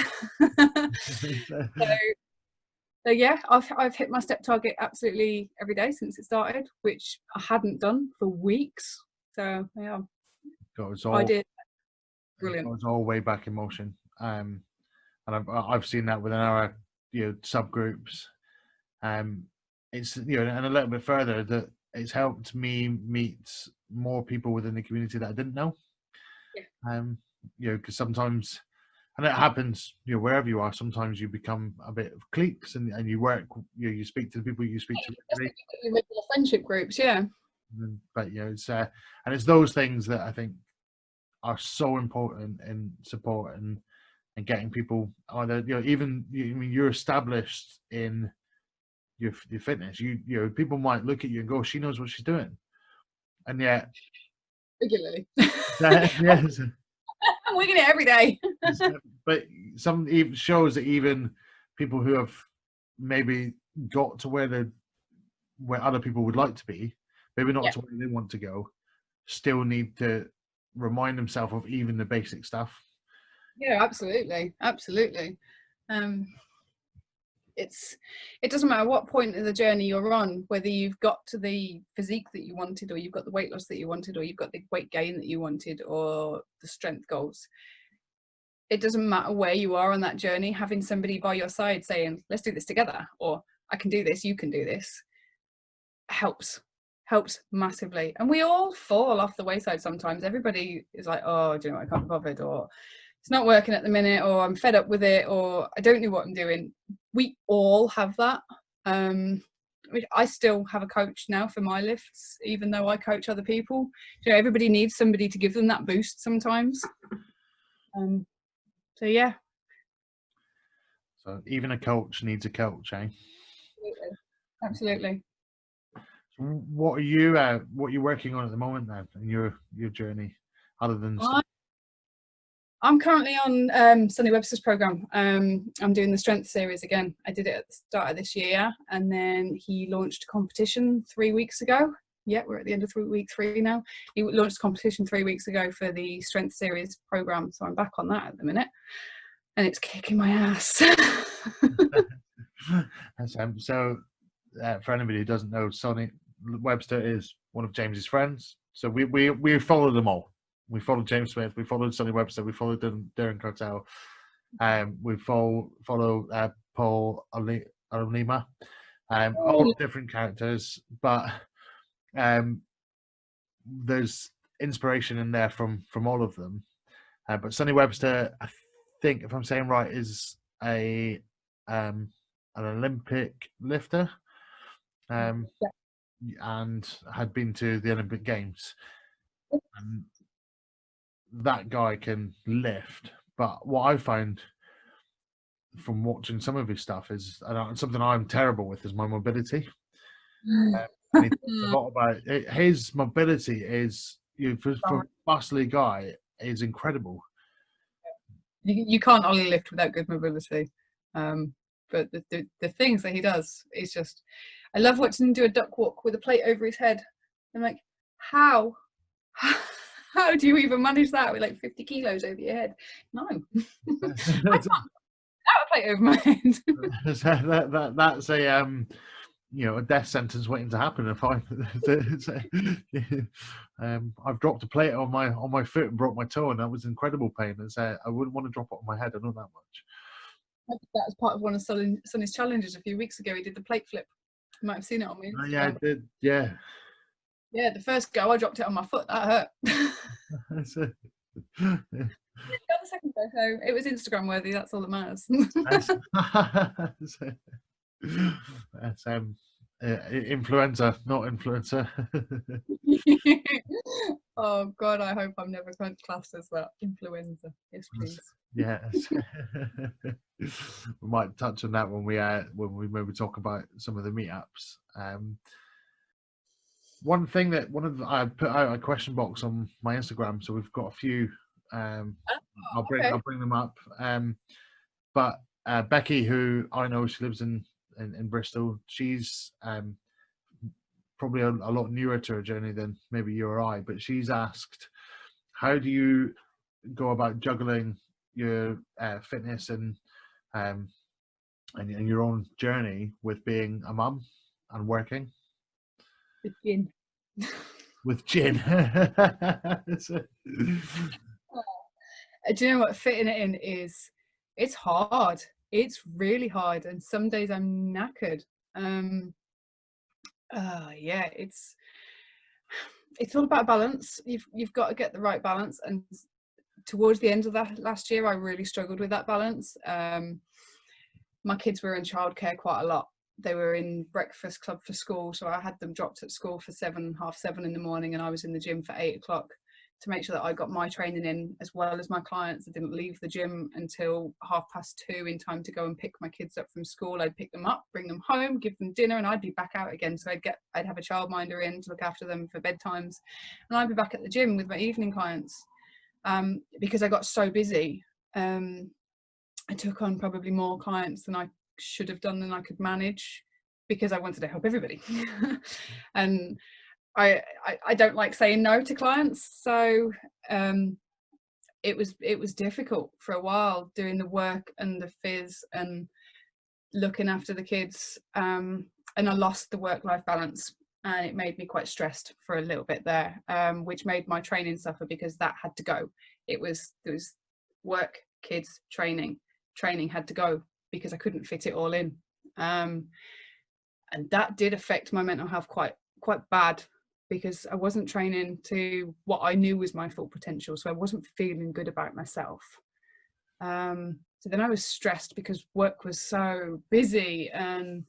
So yeah, I've hit my step target absolutely every day since it started, which I hadn't done for weeks. So yeah, I did. Brilliant. It was all way back in motion, and I've seen that within our subgroups. It's and a little bit further, that it's helped me meet more people within the community that I didn't know. Because sometimes, and it happens, wherever you are, sometimes you become a bit of cliques, and you work, you speak to the people you speak to regularly. Regular friendship groups, yeah. But it's and it's those things that I think are so important in support and getting people either even you're established in your fitness. People might look at you and go, she knows what she's doing, and yet regularly. Yes. I'm wigging it every day. But some even shows that even people who have maybe got to where other people would like to be, maybe not to where they want to go, still need to remind themselves of even the basic stuff. Yeah, absolutely. It doesn't matter what point of the journey you're on, whether you've got to the physique that you wanted, or you've got the weight loss that you wanted, or you've got the weight gain that you wanted, or the strength goals. It doesn't matter where you are on that journey, having somebody by your side saying, let's do this together, or I can do this, you can do this, helps massively. And we all fall off the wayside sometimes. Everybody is like, oh, do you know what, I can't be bothered, or it's not working at the minute, or I'm fed up with it, or I don't know what I'm doing. We all have that. I still have a coach now for my lifts, even though I coach other people. You know, everybody needs somebody to give them that boost sometimes. So yeah. So even a coach needs a coach, eh? Absolutely. So what are you working on at the moment then in your journey, other than I'm currently on Sonny Webster's program. I'm doing the strength series again. I did it at the start of this year, and then he launched a competition 3 weeks ago. Yeah, we're at the end of week 3 now. He launched a competition 3 weeks ago for the strength series program, so I'm back on that at the minute, and it's kicking my ass. So for anybody who doesn't know, Sonny Webster is one of James's friends. So we followed them all. We followed James Smith. We followed Sonny Webster. We followed Darren Cartel. We follow Paul Olima. All different characters, but there's inspiration in there from all of them. But Sonny Webster, I think, if I'm saying right, is an Olympic lifter, and had been to the Olympic Games. That guy can lift, but what I find from watching some of his stuff is something I'm terrible with is my mobility. And he talks a lot about it. His mobility is, for a muscly guy, is incredible. You can't only lift without good mobility, but the things that he does is just, I love watching him do a duck walk with a plate over his head. I'm like, how do you even manage that with like 50 kilos over your head? No. I can't have a plate over my head. That's a a death sentence waiting to happen. If I've dropped a plate on my foot and broke my toe, and that was incredible pain. I wouldn't want to drop it on my head. I know that much. That was part of one of Sonny's challenges a few weeks ago. He did the plate flip. You might have seen it on me. Yeah, I did. Yeah. Yeah, the first go I dropped it on my foot. That hurt. The second go, so it was Instagram worthy. That's all that matters. That's influencer, not influencer. Oh God, I hope I'm never classed as that. Influencer. Yes, please. Yes. We might touch on that when we maybe talk about some of the meetups. One thing I put out a question box on my Instagram, so we've got a few. I'll bring them up. But Becky, who I know, she lives in Bristol. She's probably a lot newer to her journey than maybe you or I. But she's asked, how do you go about juggling your fitness and your own journey with being a mum and working? With gin. With gin. Do you know what fitting it in is? It's hard. It's really hard, and some days I'm knackered. Yeah, it's all about balance. You've got to get the right balance, and towards the end of that last year, I really struggled with that balance. My kids were in childcare quite a lot. They were in breakfast club for school, so I had them dropped at school for 7:30 in the morning, and I was in the gym for 8 o'clock to make sure that I got my training in as well as my clients. I didn't leave the gym until 2:30 in time to go and pick my kids up from school. I'd pick them up, bring them home, give them dinner, and I'd be back out again. So I'd have a childminder in to look after them for bedtimes, and I'd be back at the gym with my evening clients. Because I got so busy, I took on probably more clients than I should have done, than I could manage, because I wanted to help everybody. And I don't like saying no to clients, so it was difficult for a while doing the work and the phys and looking after the kids, and I lost the work-life balance, and it made me quite stressed for a little bit there, which made my training suffer, because that had to go. There was work, kids, training had to go, because I couldn't fit it all in, and that did affect my mental health quite bad, because I wasn't training to what I knew was my full potential, so I wasn't feeling good about myself. So then I was stressed because work was so busy, and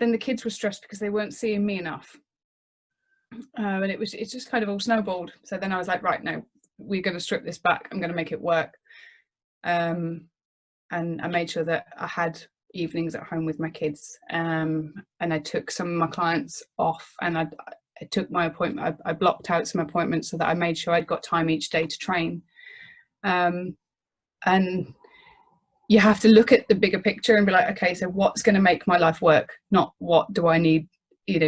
then the kids were stressed because they weren't seeing me enough. And it just kind of all snowballed. So then I was like, right, no, we're going to strip this back. I'm going to make it work. And I made sure that I had evenings at home with my kids. And I took some of my clients off, and I took my appointment. I blocked out some appointments so that I made sure I'd got time each day to train. And you have to look at the bigger picture and be like, okay, so what's going to make my life work? Not what do I need,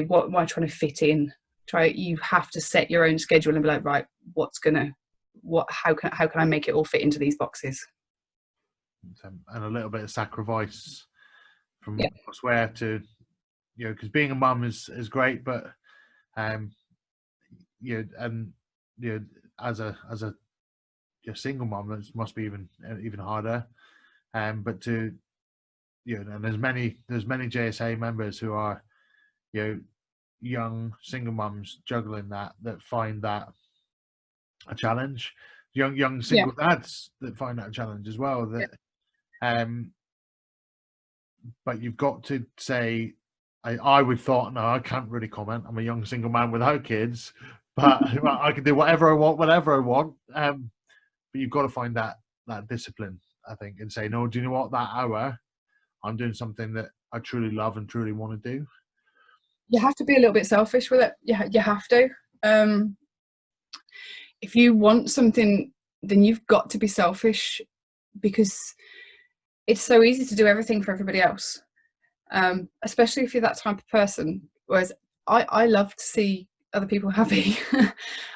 what am I trying to fit in? You have to set your own schedule and be like, right, how can I make it all fit into these boxes? And a little bit of sacrifice from elsewhere to, because being a mum is great, but as a single mum, it must be even harder. But to, and there's many JSA members who are, young single mums juggling that find that a challenge. Young single dads that find that a challenge as well. But you've got to say, I would thought, no, I can't really comment. I'm a young single man without kids, but I can do whatever I want, whenever I want. But you've got to find that discipline, I think, and say, no, do you know what? That hour, I'm doing something that I truly love and truly want to do. You have to be a little bit selfish with it. You have to. If you want something, then you've got to be selfish, because it's so easy to do everything for everybody else, especially if you're that type of person. Whereas I love to see other people happy.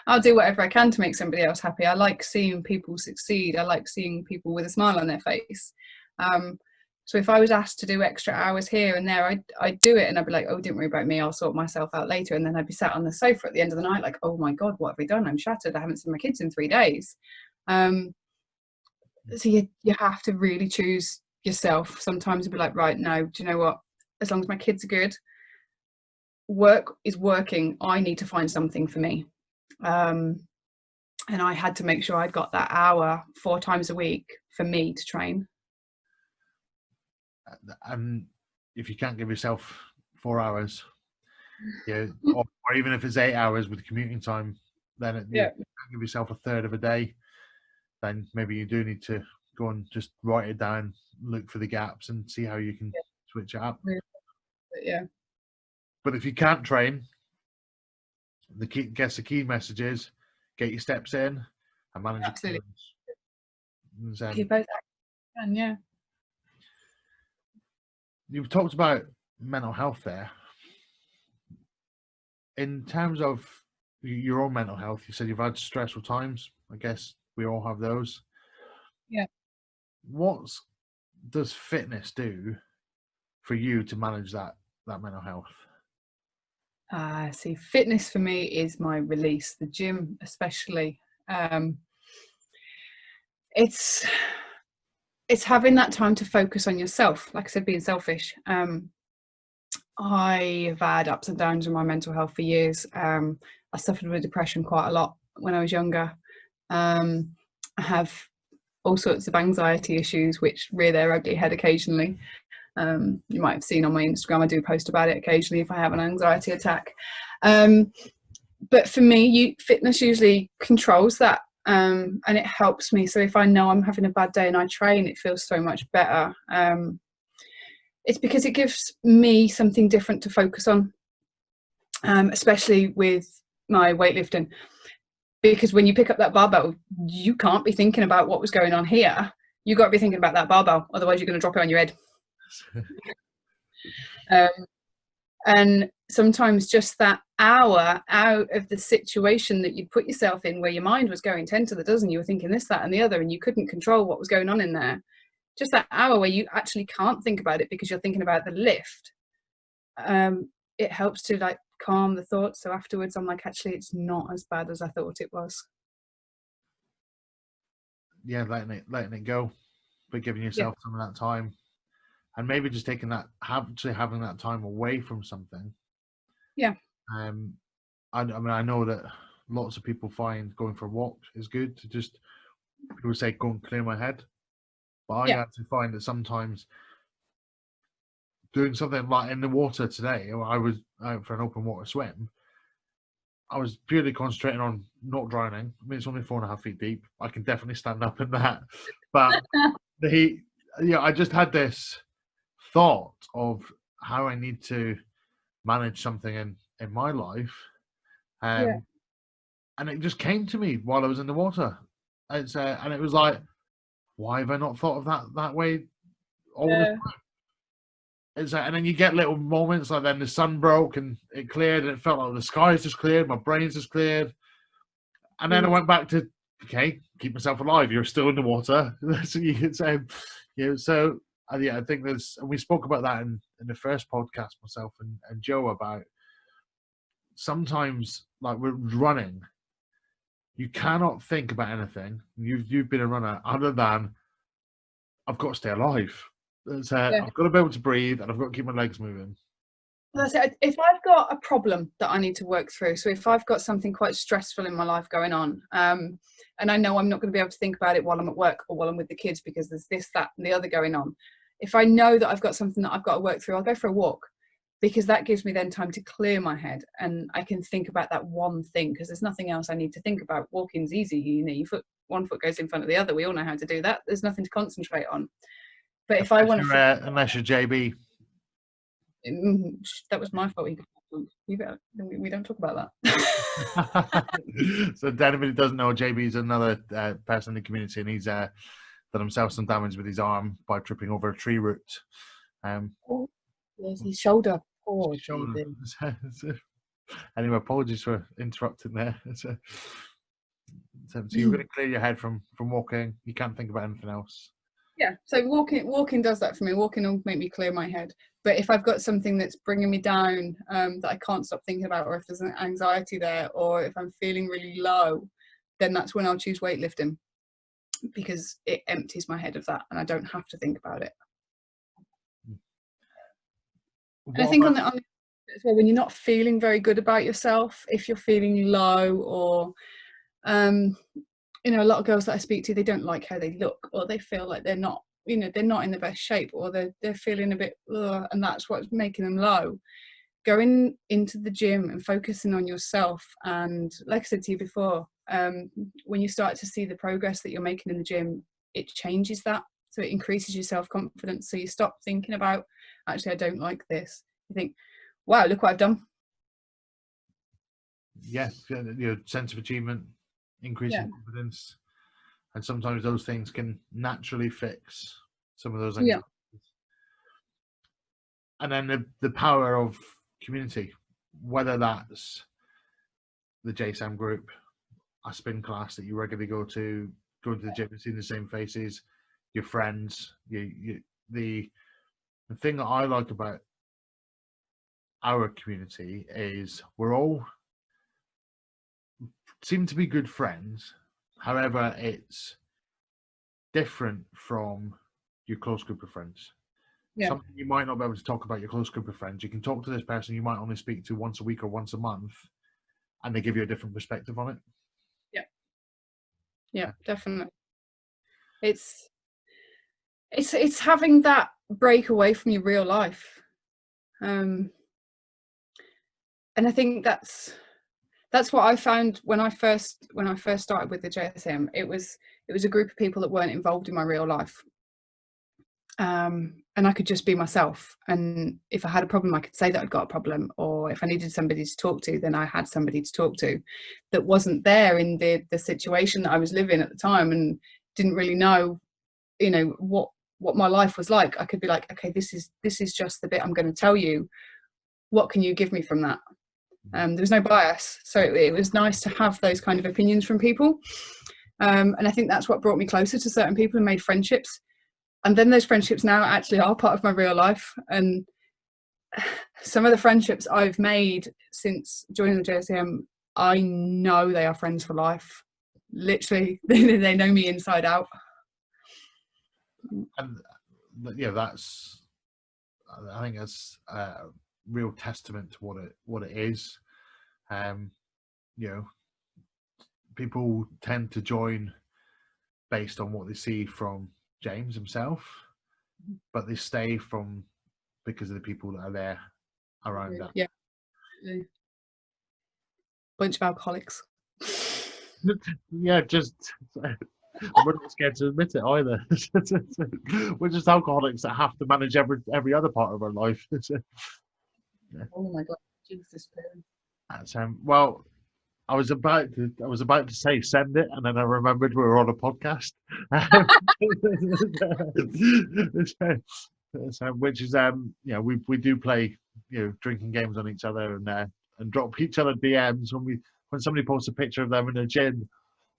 I'll do whatever I can to make somebody else happy. I like seeing people succeed. I like seeing people with a smile on their face. So if I was asked to do extra hours here and there, I'd do it, and I'd be like, oh, don't worry about me, I'll sort myself out later. And then I'd be sat on the sofa at the end of the night like, oh my God, what have we done? I'm shattered. I haven't seen my kids in 3 days. So you have to really choose yourself sometimes and be like, right, no, do you know what? As long as my kids are good, work is working. I need to find something for me. And I had to make sure I'd got that hour 4 times a week for me to train. And if you can't give yourself 4 hours, or even if it's 8 hours with commuting time, then you can't give yourself a third of a day, then maybe you do need to go and just write it down, look for the gaps, and see how you can switch it up. But if you can't train, the key message is get your steps in and manage your calories. You both can, You've talked about mental health there. In terms of your own mental health, you said you've had stressful times. I guess we all have those. Yeah. What does fitness do for you to manage that mental health? See, fitness for me is my release. The gym, especially. It's having that time to focus on yourself. Like I said, being selfish. I've had ups and downs in my mental health for years. I suffered with depression quite a lot when I was younger. I have all sorts of anxiety issues which rear their ugly head occasionally. You might have seen on my Instagram, I do post about it occasionally if I have an anxiety attack. But for me, fitness usually controls that, and it helps me. So if I know I'm having a bad day and I train, it feels so much better. It's because it gives me something different to focus on, especially with my weightlifting. Because when you pick up that barbell, you can't be thinking about what was going on here. You've got to be thinking about that barbell, otherwise you're going to drop it on your head. And sometimes just that hour out of the situation that you put yourself in, where your mind was going 10 to the dozen, you were thinking this, that and the other, and you couldn't control what was going on in there. Just that hour where you actually can't think about it because you're thinking about the lift, it helps to like calm the thoughts. So afterwards I'm like, actually it's not as bad as I thought it was. Letting it go, but giving yourself some of that time, and maybe just taking that, having that time away from something. I mean, I know that lots of people find going for a walk is good to just, people say, go and clear my head. But I actually find that sometimes doing something like in the water today. I was out for an open water swim. I was purely concentrating on not drowning. I mean, it's only 4.5 feet deep. I can definitely stand up in that. But I just had this thought of how I need to manage something in my life. Yeah. And it just came to me while I was in the water. And it was like, why have I not thought of that way all the time? And then you get little moments like then the sun broke and it cleared and it felt like the skies just cleared, my brain's just cleared. And then I went back to, okay, keep myself alive. You're still in the water. So you can say, so I think and we spoke about that in the first podcast, myself and Joe, about sometimes like we're running. You cannot think about anything. You've been a runner other than I've got to stay alive. I've got to be able to breathe and I've got to keep my legs moving. That's it. If I've got a problem that I need to work through, so if I've got something quite stressful in my life going on, and I know I'm not going to be able to think about it while I'm at work or while I'm with the kids because there's this, that, and the other going on. If I know that I've got something that I've got to work through, I'll go for a walk, because that gives me then time to clear my head and I can think about that one thing, because there's nothing else I need to think about. Walking's easy, one foot goes in front of the other. We all know how to do that. There's nothing to concentrate on. But if I want to, unless you're JB, that was my fault. We don't talk about that. So if anybody doesn't know, JB is another person in the community, and he's done himself some damage with his arm by tripping over a tree root. There's his shoulder. Oh, shoulder. Anyway, apologies for interrupting there. So you're going to clear your head from walking. You can't think about anything else. Yeah, so walking does that for me. Walking will make me clear my head. But if I've got something that's bringing me down that I can't stop thinking about, or if there's an anxiety there, or if I'm feeling really low, then that's when I'll choose weightlifting, because it empties my head of that and I don't have to think about it. And I think on the as well, when you're not feeling very good about yourself, if you're feeling low, or a lot of girls that I speak to, they don't like how they look, or they feel like they're not in the best shape, or they're feeling a bit and that's what's making them low. Going into the gym and focusing on yourself, and like I said to you before, when you start to see the progress that you're making in the gym, it changes that. So it increases your self-confidence. So you stop thinking about, actually, I don't like this. You think, wow, look what I've done. Yes, your sense of achievement, increasing confidence, and sometimes those things can naturally fix some of those anxieties. And then the power of community, whether that's the JSAM group, a spin class that you regularly go to the gym and seeing the same faces, your friends, the thing that I like about our community is we're all seem to be good friends. However, it's different from your close group of friends. Yeah. Something you might not be able to talk about your close group of friends. You can talk to this person you might only speak to once a week or once a month, and they give you a different perspective on it. Yeah, definitely. It's having that break away from your real life, and I think that's what I found when I first started with the JSAM. It was a group of people that weren't involved in my real life, and I could just be myself. And if I had a problem, I could say that I'd got a problem, or if I needed somebody to talk to, then I had somebody to talk to that wasn't there in the situation that I was living at the time, and didn't really know, what my life was like. I could be like, okay, this is just the bit I'm going to tell you. What can you give me from that? There was no bias, so it was nice to have those kind of opinions from people, and I think that's what brought me closer to certain people and made friendships. And then those friendships now actually are part of my real life, and some of the friendships I've made since joining the JSAM, I know they are friends for life. Literally, they know me inside out. And I think that's a real testament to what it is. People tend to join based on what they see from James himself, but they stay because of the people that are there around that. Yeah. Bunch of alcoholics. Yeah, just we're not scared to admit it either. We're just alcoholics that have to manage every other part of our life. Oh my god, Jesus. Well, I was about to say send it, and then I remembered we were on a podcast, which is we do play drinking games on each other and drop each other DMs when somebody posts a picture of them in a gin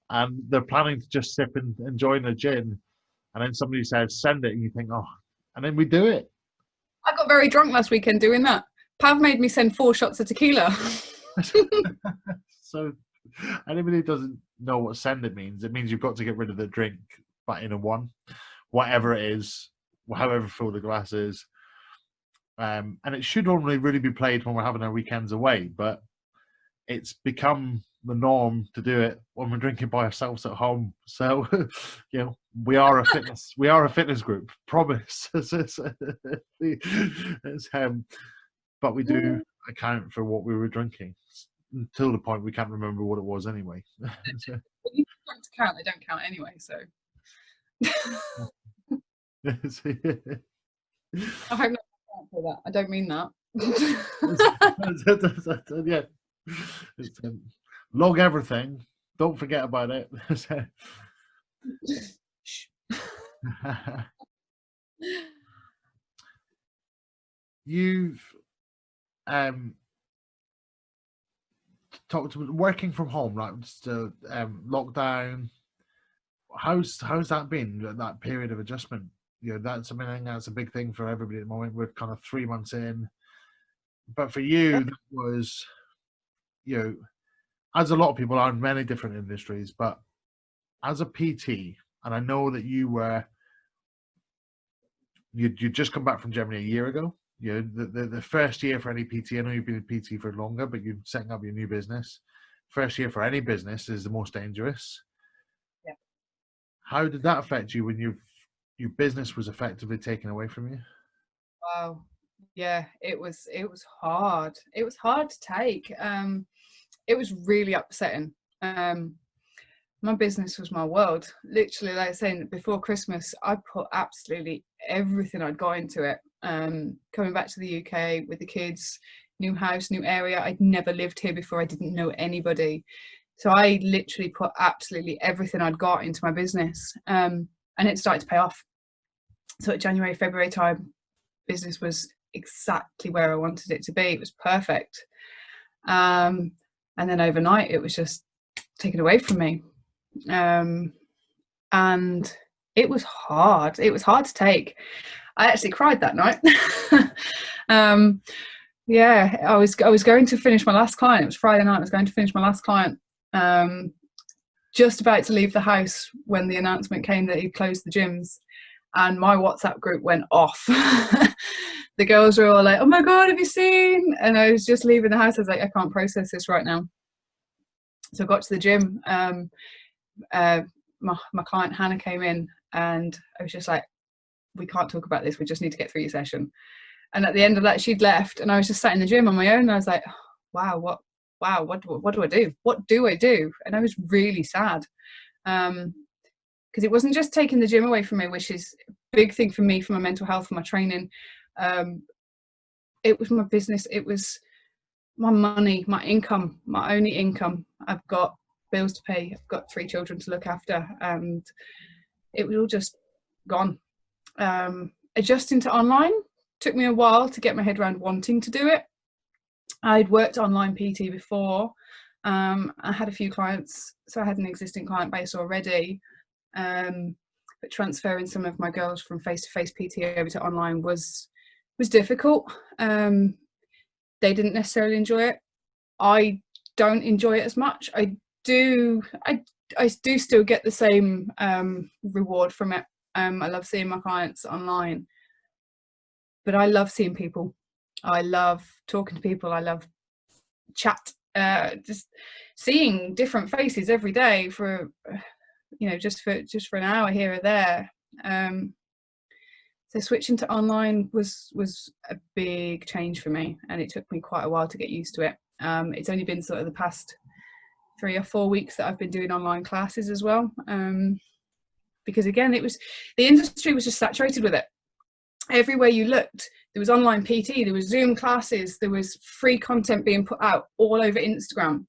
and they're planning to just sip and enjoy a gin, and then somebody says send it, and you think, oh, and then we do it. I got very drunk last weekend doing that. Pav made me send 4 shots of tequila. So anybody who doesn't know what send it means you've got to get rid of the drink, but in a one, whatever it is, however full the glass is. And it should only really be played when we're having our weekends away, but it's become the norm to do it when we're drinking by ourselves at home. So we are a fitness group, promise. But we do account for what we were drinking until the point we can't remember what it was anyway. So. If you don't count, they don't count anyway, so. I hope not for that. I don't mean that. Yeah. Log everything. Don't forget about it. You've talked about working from home, right? So lockdown. How's that been? That period of adjustment. That's that's a big thing for everybody at the moment. We're kind of 3 months in, but for you, that was, as a lot of people are in many different industries, but as a PT, and I know that you'd just come back from Germany a year ago. The first year for any PT, I know you've been a PT for longer, but you're setting up your new business. First year for any business is the most dangerous. Yeah. How did that affect you when your business was effectively taken away from you? Wow. Yeah, it was hard. It was hard to take. It was really upsetting. My business was my world. Literally, like I was saying, before Christmas, I put absolutely everything I'd got into it. Coming back to the UK with the kids, new house, new area. I'd never lived here before. I didn't know anybody. So I literally put absolutely everything I'd got into my business. And it started to pay off. So at January, February time, business was exactly where I wanted it to be. It was perfect. And then overnight, it was just taken away from me. And it was hard. It was hard to take. I actually cried that night. Yeah, I was going to finish my last client. It was Friday night. I was going to finish my last client. Just about to leave the house when the announcement came that he'd closed the gyms, and my WhatsApp group went off. The girls were all like, "Oh my god, have you seen?" And I was just leaving the house. I was like, "I can't process this right now." So I got to the gym. My client Hannah came in, and I was just like, "We can't talk about this. We just need to get through your session." And at the end of that, she'd left, and I was just sat in the gym on my own. And I was like, "Wow, what do I do? What do I do?" And I was really sad, because it wasn't just taking the gym away from me, which is a big thing for me, for my mental health, for my training. It was my business. It was my money, my income, my only income. I've got bills to pay. I've got 3 children to look after, and it was all just gone. Adjusting to online took me a while to get my head around wanting to do it. I'd worked online PT before. I had a few clients, so I had an existing client base already. But transferring some of my girls from face-to-face PT over to online was difficult. They didn't necessarily enjoy it. I don't enjoy it as much. I do still get the same reward from it. I love seeing my clients online, but I love seeing people. I love talking to people. I love chat, just seeing different faces every day for just for an hour here or there. So switching to online was a big change for me, and it took me quite a while to get used to it. It's only been sort of the past 3 or 4 weeks that I've been doing online classes as well, because again, the industry was just saturated with it. Everywhere you looked, there was online PT, there was Zoom classes, there was free content being put out all over Instagram,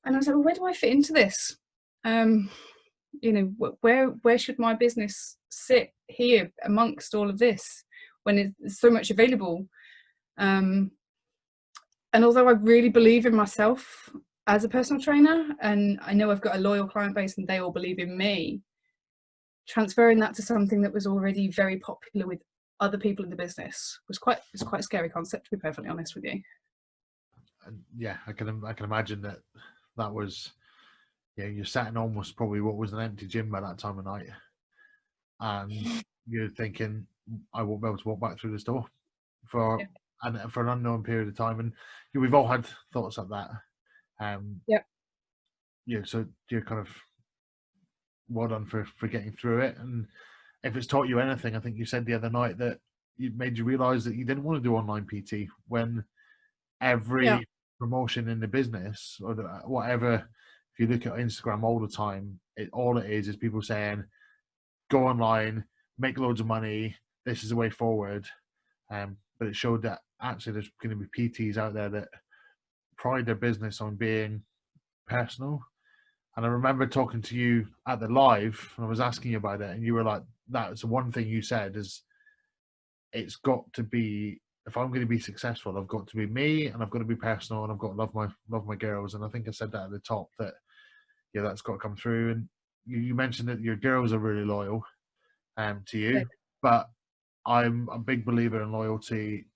and I was like, well, where do I fit into this? You know, where should my business sit here amongst all of this when there's so much available? And although I really believe in myself as a personal trainer, and I know I've got a loyal client base and they all believe in me, transferring that to something that was already very popular with other people in the business was quite a scary concept, to be perfectly honest with you. Yeah, I can imagine that was, yeah, you're sat in almost probably what was an empty gym by that time of night, and you're thinking, I won't be able to walk back through this door for an unknown period of time, and we've all had thoughts like that. Yeah, so you're kind of well done for getting through it. And if it's taught you anything, I think you said the other night that it made you realize that you didn't want to do online PT when every promotion in the business or whatever, if you look at Instagram all the time, all it is people saying, go online, make loads of money, this is the way forward. But it showed that actually there's going to be PTs out there that pride their business on being personal. And I remember talking to you at the live, and I was asking you about it, and you were like, that's the one thing you said is, it's got to be, if I'm going to be successful, I've got to be me, and I've got to be personal, and I've got to love my girls. And I think I said that at the top, that yeah, that's got to come through. And you mentioned that your girls are really loyal to you, but I'm a big believer in loyalty.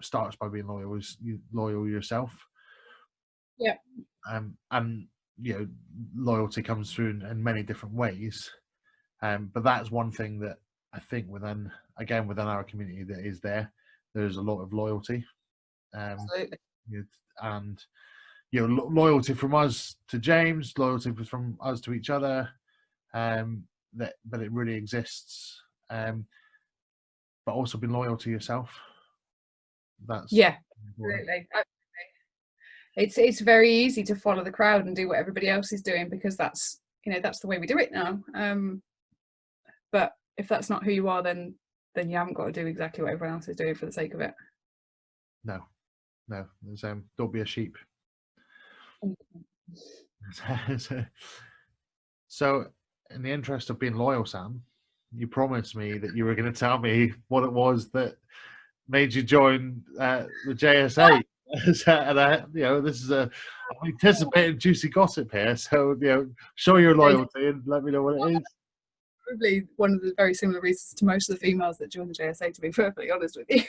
Starts by being loyal yourself. Yeah. And you know, loyalty comes through in many different ways. But that's one thing that I think within our community that is there's a lot of loyalty. Absolutely. And you know, loyalty from us to James, loyalty from us to each other. But it really exists. But also being loyal to yourself. That's absolutely. It's very easy to follow the crowd and do what everybody else is doing, because that's the way we do it now. But if that's not who you are, then you haven't got to do exactly what everyone else is doing for the sake of it. No. Don't be a sheep. So, in the interest of being loyal, Sam, you promised me that you were going to tell me what it was that made you join the JSA. And this is I'm anticipating juicy gossip here. So, show your loyalty and let me know what it is. Probably one of the very similar reasons to most of the females that join the JSA, to be perfectly honest with you.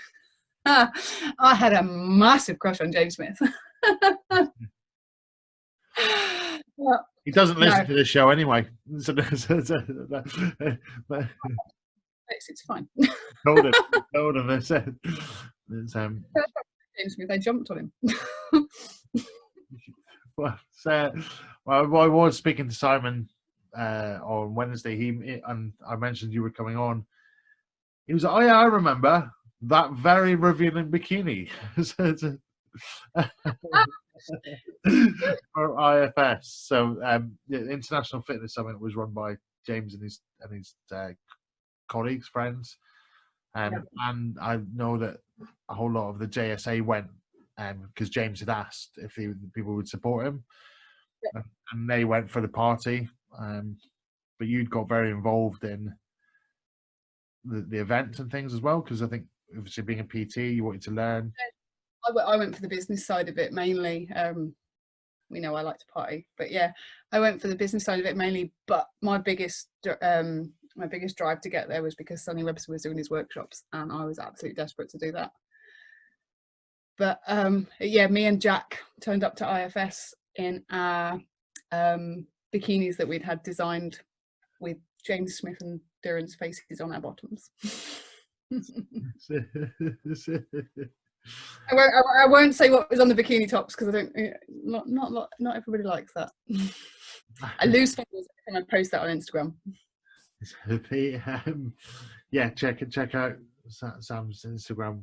I had a massive crush on James Smith. Well, he doesn't listen to this show anyway. It's fine. Told him. They said, James Smith, they jumped on him. Well, I was speaking to Simon on Wednesday. And I mentioned you were coming on. He was like, "Oh yeah, I remember that very revealing bikini." For IFS. So the International Fitness Summit was run by James and his colleagues, friends, and I know that a whole lot of the JSA went because James had asked if people would support him, and they went for the party. But you'd got very involved in the events and things as well, because I think obviously being a PT, you wanted to learn. I went for the business side of it mainly. We know I like to party, but yeah, I went for the business side of it mainly. But my biggest drive to get there was because Sonny Webster was doing his workshops, and I was absolutely desperate to do that. But me and Jack turned up to IFS in our bikinis that we'd had designed with James Smith and Duran's faces on our bottoms. I won't say what was on the bikini tops, because I don't. Not everybody likes that. I lose fingers when I post that on Instagram. yeah, check out Sam's Instagram.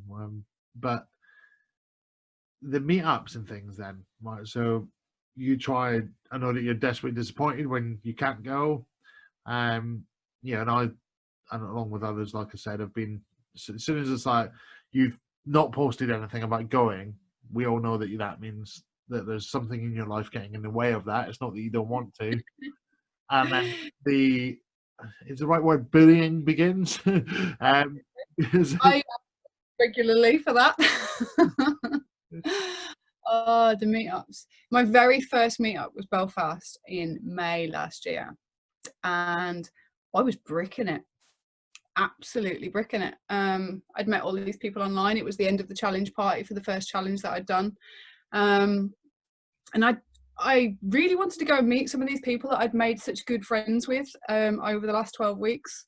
But the meetups and things, then, right? So you tried. I know that you're desperately disappointed when you can't go. Yeah, and along with others, like I said, have been. As soon as it's like you've not posted anything about going, we all know that that means that there's something in your life getting in the way of that. It's not that you don't want to. And then is the right word, bullying begins. I regularly for that. Oh, the meetups. My very first meetup was Belfast in May last year, and I was bricking it, absolutely bricking it. I'd met all of these people online. It was the end of the challenge party for the first challenge that I'd done, and I really wanted to go and meet some of these people that I'd made such good friends with over the last 12 weeks.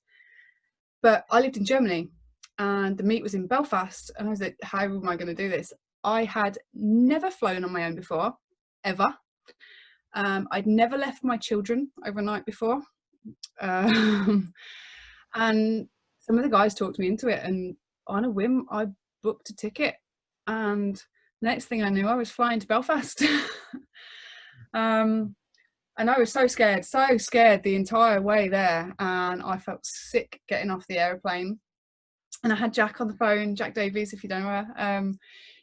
But I lived in Germany and the meet was in Belfast, and I was like, how am I going to do this? I had never flown on my own before, ever. I'd never left my children overnight before. And some of the guys talked me into it, and on a whim, I booked a ticket. And next thing I knew, I was flying to Belfast. And I was so scared the entire way there. And I felt sick getting off the aeroplane. And I had Jack on the phone, Jack Davies, if you don't know her.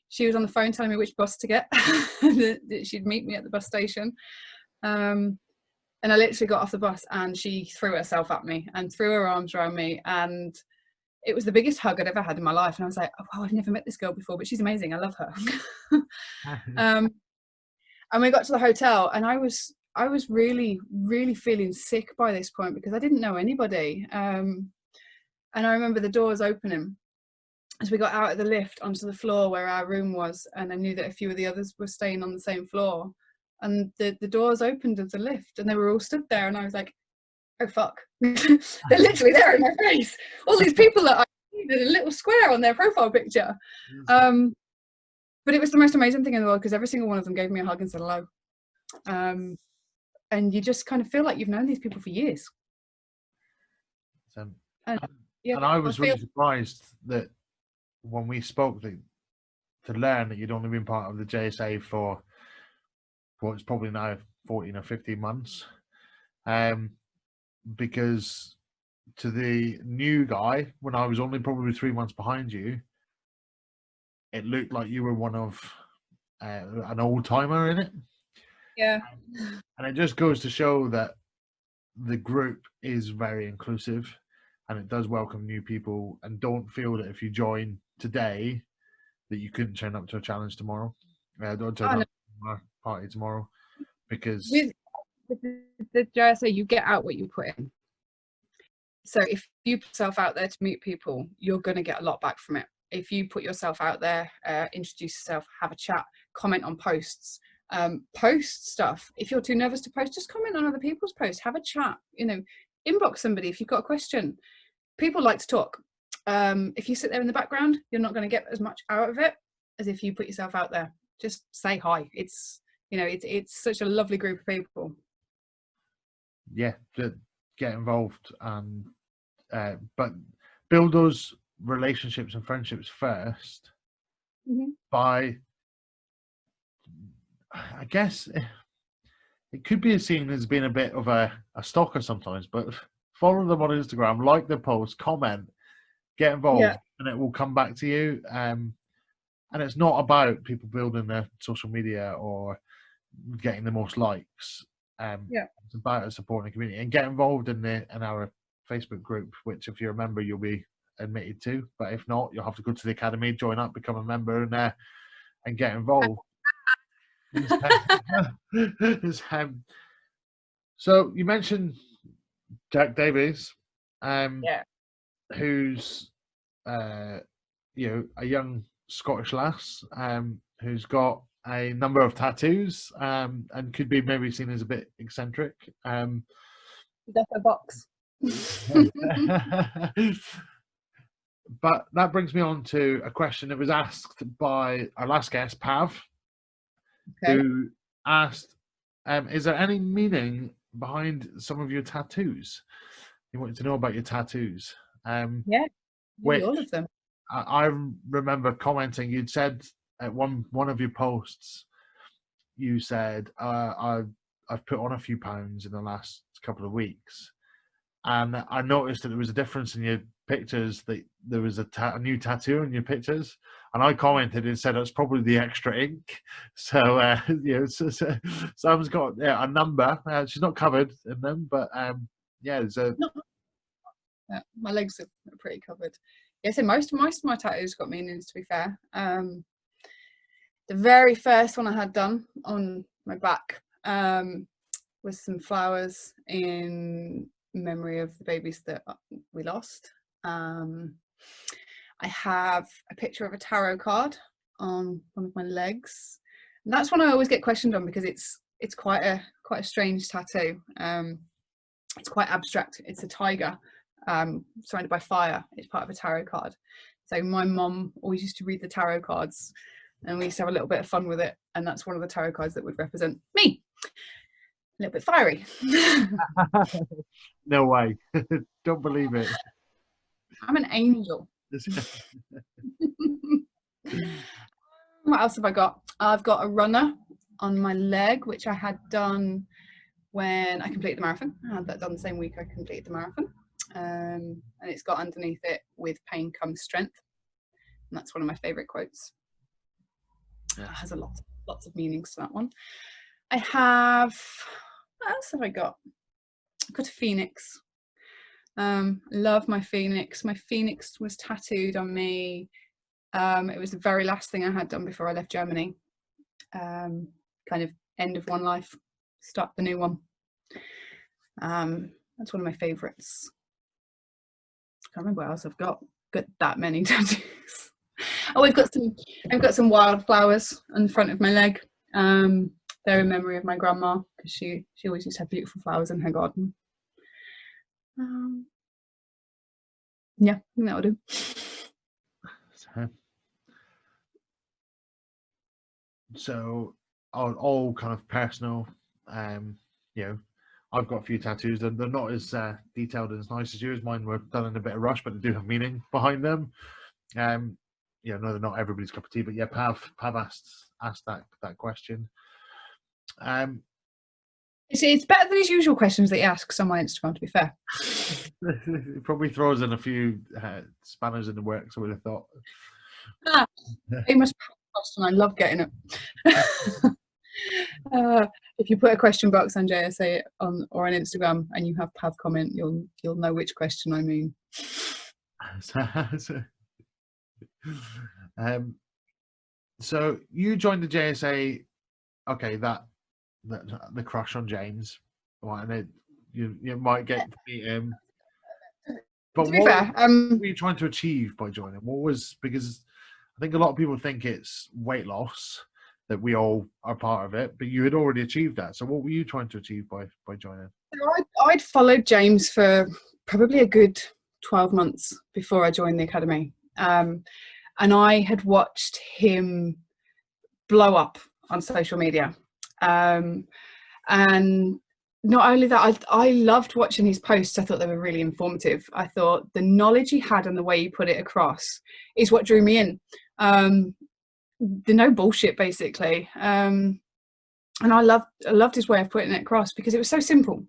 She was on the phone telling me which bus to get, that she'd meet me at the bus station. And I literally got off the bus and she threw herself at me and threw her arms around me. And it was the biggest hug I'd ever had in my life. And I was like, oh, wow, I've never met this girl before, but she's amazing. I love her. And we got to the hotel, and I was really, really feeling sick by this point because I didn't know anybody. And I remember the doors opening as we got out of the lift onto the floor where our room was, and I knew that a few of the others were staying on the same floor. And the doors opened of the lift, and they were all stood there, and I was like, oh fuck. They're literally there in my face. All these people that I did a little square on their profile picture. But it was the most amazing thing in the world because every single one of them gave me a hug and said hello. And you just kind of feel like you've known these people for years. And I was really surprised that when we spoke, to learn that you'd only been part of the JSA for what's probably now 14 or 15 months. Because to the new guy, when I was only probably 3 months behind you, it looked like you were one of an old timer in it. Yeah. And it just goes to show that the group is very inclusive and it does welcome new people, and don't feel that if you join today that you couldn't turn up to a challenge tomorrow. Don't turn up to a party tomorrow, because with the JSA, you get out what you put in. So if you put yourself out there to meet people, you're going to get a lot back from it. If you put yourself out there, introduce yourself, have a chat, comment on posts, post stuff. If you're too nervous to post, just comment on other people's posts, have a chat, inbox somebody if you've got a question. People like to talk. If you sit there in the background, you're not going to get as much out of it as if you put yourself out there. Just say hi. It's such a lovely group of people. Yeah, get involved, and but build those relationships and friendships first. By, I guess it could be seen as being a bit of a stalker sometimes, but follow them on Instagram, like their posts, comment, get involved, and it will come back to you. And it's not about people building their social media or getting the most likes. It's about supporting the community, and get involved in our Facebook group, which, if you're a member, you'll be admitted to. But if not, you'll have to go to the academy, join up, become a member, and get involved. So you mentioned Jack Davies, who's a young Scottish lass, who's got a number of tattoos, and could be maybe seen as a bit eccentric. That's a box. But that brings me on to a question that was asked by our last guest, Pav, who asked, is there any meaning behind some of your tattoos? He wanted to know about your tattoos. Yeah, nearly Which all of them. I remember commenting. You'd said at one of your posts, you said, I've put on a few pounds in the last couple of weeks, and I noticed that there was a difference in your pictures. That there was a new tattoo in your pictures, and I commented and said it's probably the extra ink. So Sam's got a number. She's not covered in them, but yeah, there's a. Not, my legs are pretty covered. Yeah, so most of my tattoos got meanings, to be fair. The very first one I had done on my back was some flowers in memory of the babies that we lost. I have a picture of a tarot card on one of my legs, and that's one I always get questioned on because it's quite a strange tattoo. It's quite abstract. It's a tiger surrounded by fire. It's part of a tarot card. So my mum always used to read the tarot cards, and we used to have a little bit of fun with it. And that's one of the tarot cards that would represent me. A little bit fiery. No way. Don't believe it. I'm an angel. What else have I got? I've got a runner on my leg, which I had done when I completed the marathon. I had that done the same week I completed the marathon. And it's got underneath it, "With pain comes strength." And that's one of my favourite quotes. Yeah. It has lots of meanings to that one. I have, what else have I got? I've got a phoenix. Love my phoenix. My phoenix was tattooed on me. It was the very last thing I had done before I left Germany. Kind of end of one life, start the new one. That's one of my favourites. I can't remember what else I've got. Got that many tattoos. Oh, I've got some wildflowers on the front of my leg. They're in memory of my grandma, because she always used to have beautiful flowers in her garden. Yeah, I think that'll do. So all kind of personal. I've got a few tattoos, and they're not as detailed and as nice as yours. Mine were done in a bit of rush, but they do have meaning behind them. No, they're not everybody's cup of tea, but yeah, Pav asked that question. It's better than his usual questions that he asks on my Instagram, to be fair. It probably throws in a few spanners in the works, I would have thought. Famous question, I love getting it. If you put a question box on JSA or on Instagram and you have Pav comment, you'll know which question I mean. So you joined the JSA, okay, that the crush on James, and you might get to meet him. But to be fair, what were you trying to achieve by joining? Because I think a lot of people think it's weight loss, that we all are part of it, but you had already achieved that. So what were you trying to achieve by joining? I'd followed James for probably a good 12 months before I joined the academy. And I had watched him blow up on social media. And not only that, I loved watching his posts. I thought they were really informative. I thought the knowledge he had and the way he put it across is what drew me in. The no bullshit, basically. And I loved his way of putting it across because it was so simple.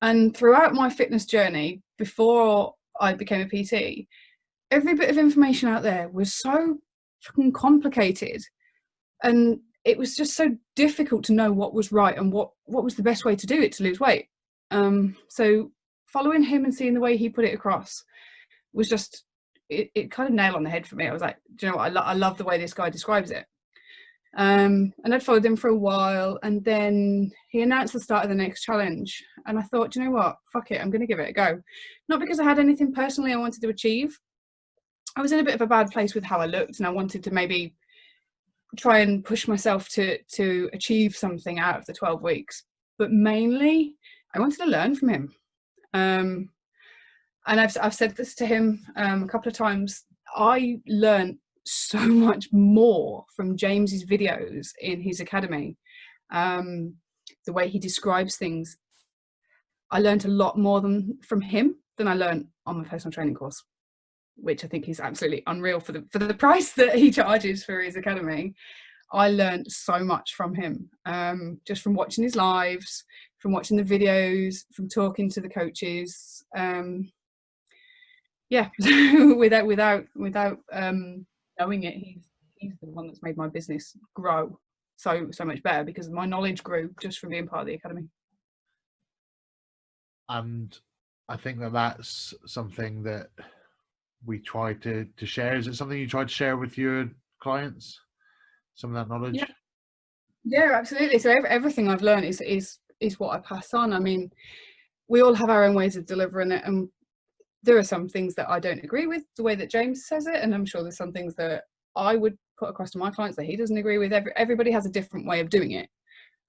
And throughout my fitness journey, before I became a PT, every bit of information out there was so fucking complicated, and it was just so difficult to know what was right and what was the best way to do it to lose weight. So following him and seeing the way he put it across was just it kind of nail on the head for me. I was like, do you know what? I love the way this guy describes it. And I'd followed him for a while, and then he announced the start of the next challenge, and I thought, do you know what? Fuck it, I'm going to give it a go. Not because I had anything personally I wanted to achieve. I was in a bit of a bad place with how I looked, and I wanted to maybe try and push myself to achieve something out of the 12 weeks. But mainly, I wanted to learn from him. And I've said this to him a couple of times. I learned so much more from James's videos in his academy. The way he describes things, I learned a lot more from him than I learned on my personal training course, which I think is absolutely unreal for the price that he charges for his academy. I learned so much from him, just from watching his lives, from watching the videos, from talking to the coaches. Yeah, without knowing it, he's the one that's made my business grow so much better, because my knowledge grew just from being part of the academy. And I think that that's something that we try to share. Is it something you try to share with your clients, some of that knowledge? Yeah, absolutely. So everything I've learned is what I pass on. I mean, we all have our own ways of delivering it, and there are some things that I don't agree with the way that James says it, and I'm sure there's some things that I would put across to my clients that he doesn't agree with. Everybody has a different way of doing it.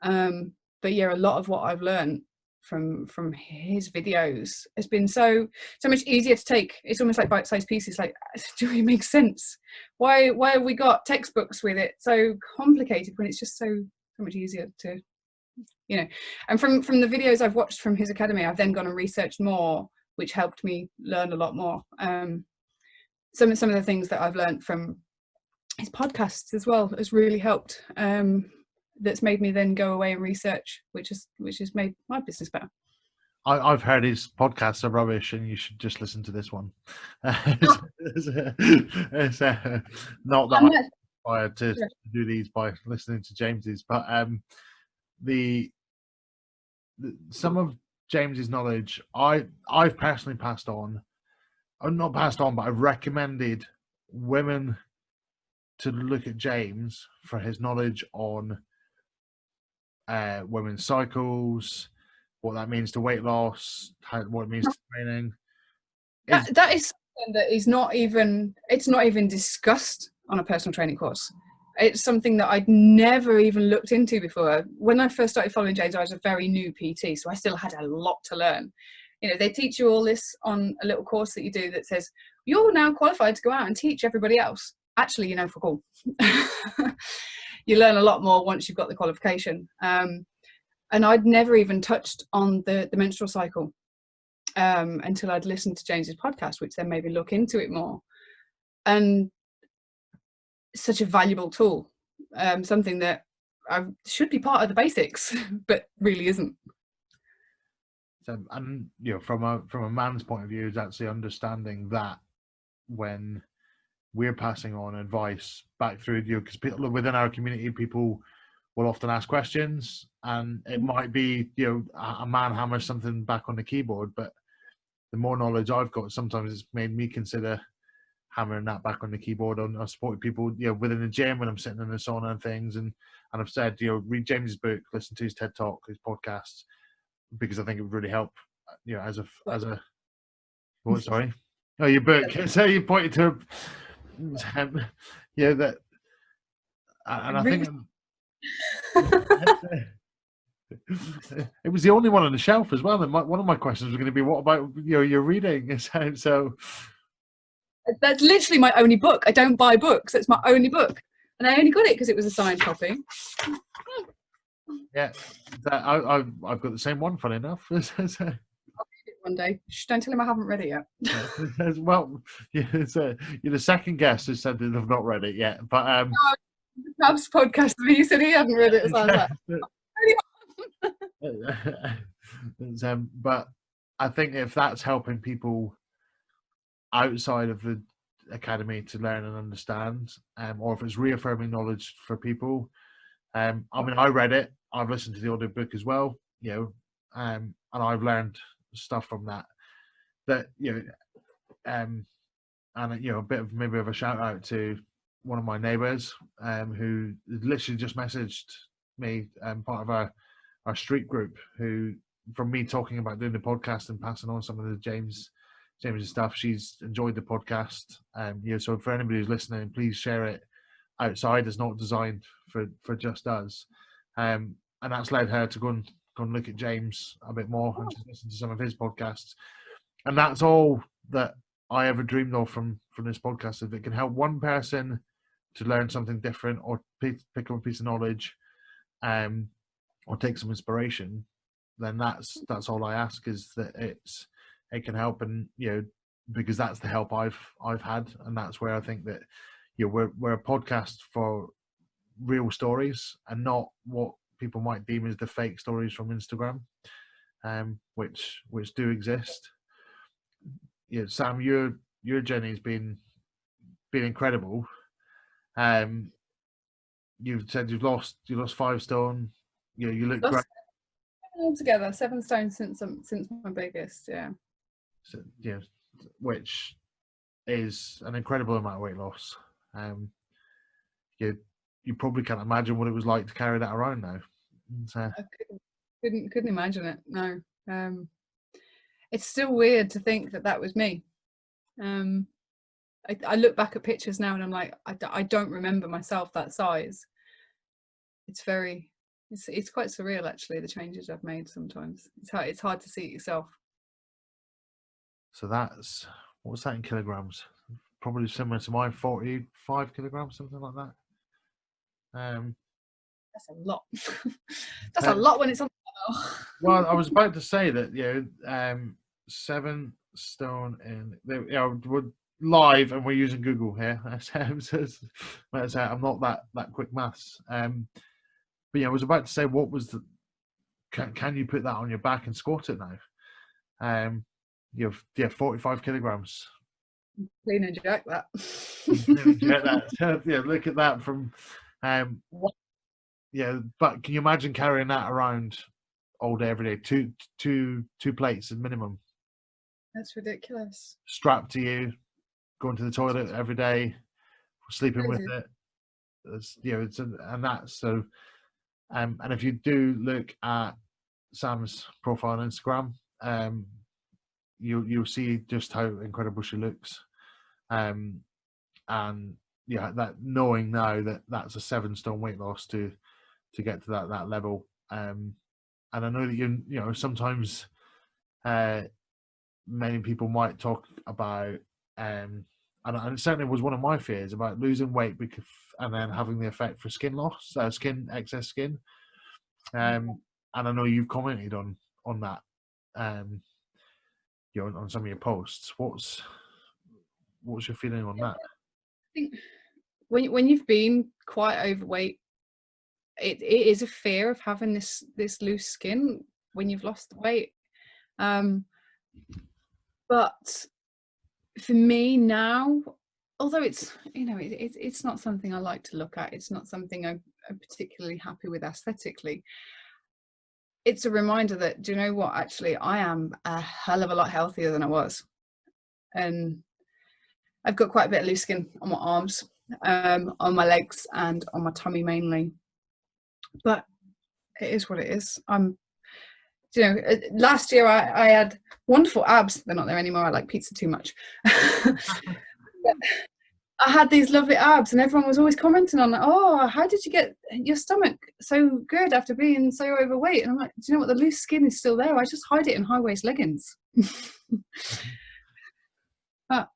But yeah, a lot of what I've learned from his videos has been so much easier to take. It's almost like bite-sized pieces. Like, do it make sense? Why have we got textbooks with it so complicated when it's just so much easier to, you know? And from the videos I've watched from his academy, I've then gone and researched more, which helped me learn a lot more. Some of the things that I've learned from his podcasts as well has really helped. That's made me then go away and research, which has made my business better. I've heard his podcasts are rubbish, and you should just listen to this one. It's not that I'm inspired to do these by listening to James's, but some of James's knowledge I've personally passed on. I'm not passed on, but I've recommended women to look at James for his knowledge on women's cycles, what that means to weight loss, what it means to training. That is something that is not even discussed on a personal training course. It's something that I'd never even looked into before. When I first started following James, I was a very new PT, so I still had a lot to learn. You know, they teach you all this on a little course that you do that says, you're now qualified to go out and teach everybody else. Actually, you know, for cool. You learn a lot more once you've got the qualification. And I'd never even touched on the menstrual cycle until I'd listened to James's podcast, which then made me look into it more. And such a valuable tool, something that should be part of the basics, but really isn't. So, and you know, from a man's point of view, is actually understanding that when we're passing on advice back through you, because people within our community, people will often ask questions, and it might be, you know, a man hammers something back on the keyboard, but the more knowledge I've got, sometimes it's made me consider hammering that back on the keyboard. I've supported people, you know, within the gym when I'm sitting in the sauna and things, and I've said, you know, read James's book, listen to his TED Talk, his podcasts, because I think it would really help, you know, as a what, sorry? Oh, your book. So you pointed to, yeah, that, and I think it was the only one on the shelf as well. And one of my questions was going to be, what about, you know, your reading? So that's literally my only book. I don't buy books. It's my only book, and I only got it because it was a signed copy. Yeah, I've got the same one. Funny enough. I'll read it one day. Shh, don't tell him I haven't read it yet. Well, you're the second guest who said that I've not read it yet. But Pab's podcast, he said he hadn't read it. So I was like, but I think if that's helping people outside of the academy to learn and understand, or if it's reaffirming knowledge for people, I mean, I read it. I've listened to the audio book as well, you know, and I've learned stuff from that. You know, and you know, a bit of a shout out to one of my neighbours, who literally just messaged me, part of our street group, who, from me talking about doing the podcast and passing on some of the James's stuff, she's enjoyed the podcast. You know, so for anybody who's listening, please share it outside. It's not designed for just us. And that's led her to go and look at James a bit more and just listen to some of his podcasts. And that's all that I ever dreamed of from this podcast. If it can help one person to learn something different, or pick up a piece of knowledge, or take some inspiration, then that's all I ask, is that it can help, and because that's the help I've had, and that's where I think that we're a podcast for real stories and not what people might deem as the fake stories from Instagram, which do exist. Sam, your journey's been incredible. You've said you lost 5 stone. You look great. Altogether, 7 stone since my biggest, So, which is an incredible amount of weight loss. You probably can't imagine what it was like to carry that around now. I couldn't imagine it. No, it's still weird to think that was me. I look back at pictures now and I'm like, I don't remember myself that size. It's quite surreal, actually, the changes I've made sometimes. It's hard to see it yourself. So what's that in kilograms? Probably similar to mine, 45 kilograms, something like that. That's a lot. That's a lot when it's on the channel. Well, I was about to say that 7 stone in we're live and we're using Google here. I'm not that quick maths. But I was about to say, what was the? Can you put that on your back and squat it now? You have 45 kilograms. Clean and jerk that. Look at that from. But can you imagine carrying that around all day, every day? Two plates as minimum. That's ridiculous. Strapped to you, going to the toilet every day, sleeping with it. And if you do look at Sam's profile on Instagram, you'll see just how incredible she looks. And that knowing now that that's a 7 stone weight loss to get to that level. And I know that sometimes many people might talk about and it certainly was one of my fears about losing weight and then having the effect for skin loss, excess skin. And I know you've commented on that, on some of your posts. What's your feeling on that? I think when you've been quite overweight, it is a fear of having this loose skin when you've lost the weight. But for me now, although it's it's not something I like to look at, it's not something I'm particularly happy with aesthetically, it's a reminder that, do you know what, actually I am a hell of a lot healthier than I was. And I've got quite a bit of loose skin on my arms, on my legs and on my tummy mainly, but it is what it is. Last year I had wonderful abs. They're not there anymore. I like pizza too much. I had these lovely abs and everyone was always commenting on, oh, how did you get your stomach so good after being so overweight? And I'm like, do you know what? The loose skin is still there. I just hide it in high-waist leggings. But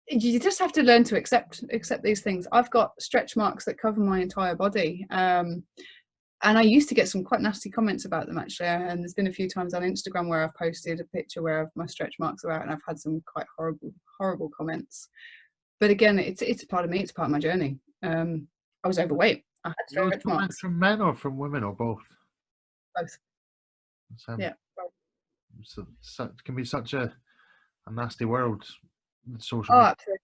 you just have to learn to accept these things. I've got stretch marks that cover my entire body. And I used to get some quite nasty comments about them, actually. And there's been a few times on Instagram where I've posted a picture where my stretch marks are out, and I've had some quite horrible comments. But again, it's a part of me. It's part of my journey. I was overweight. I had stretch marks. From men or from women or both? Both. Yeah. So it can be such a nasty world. Social media. Absolutely.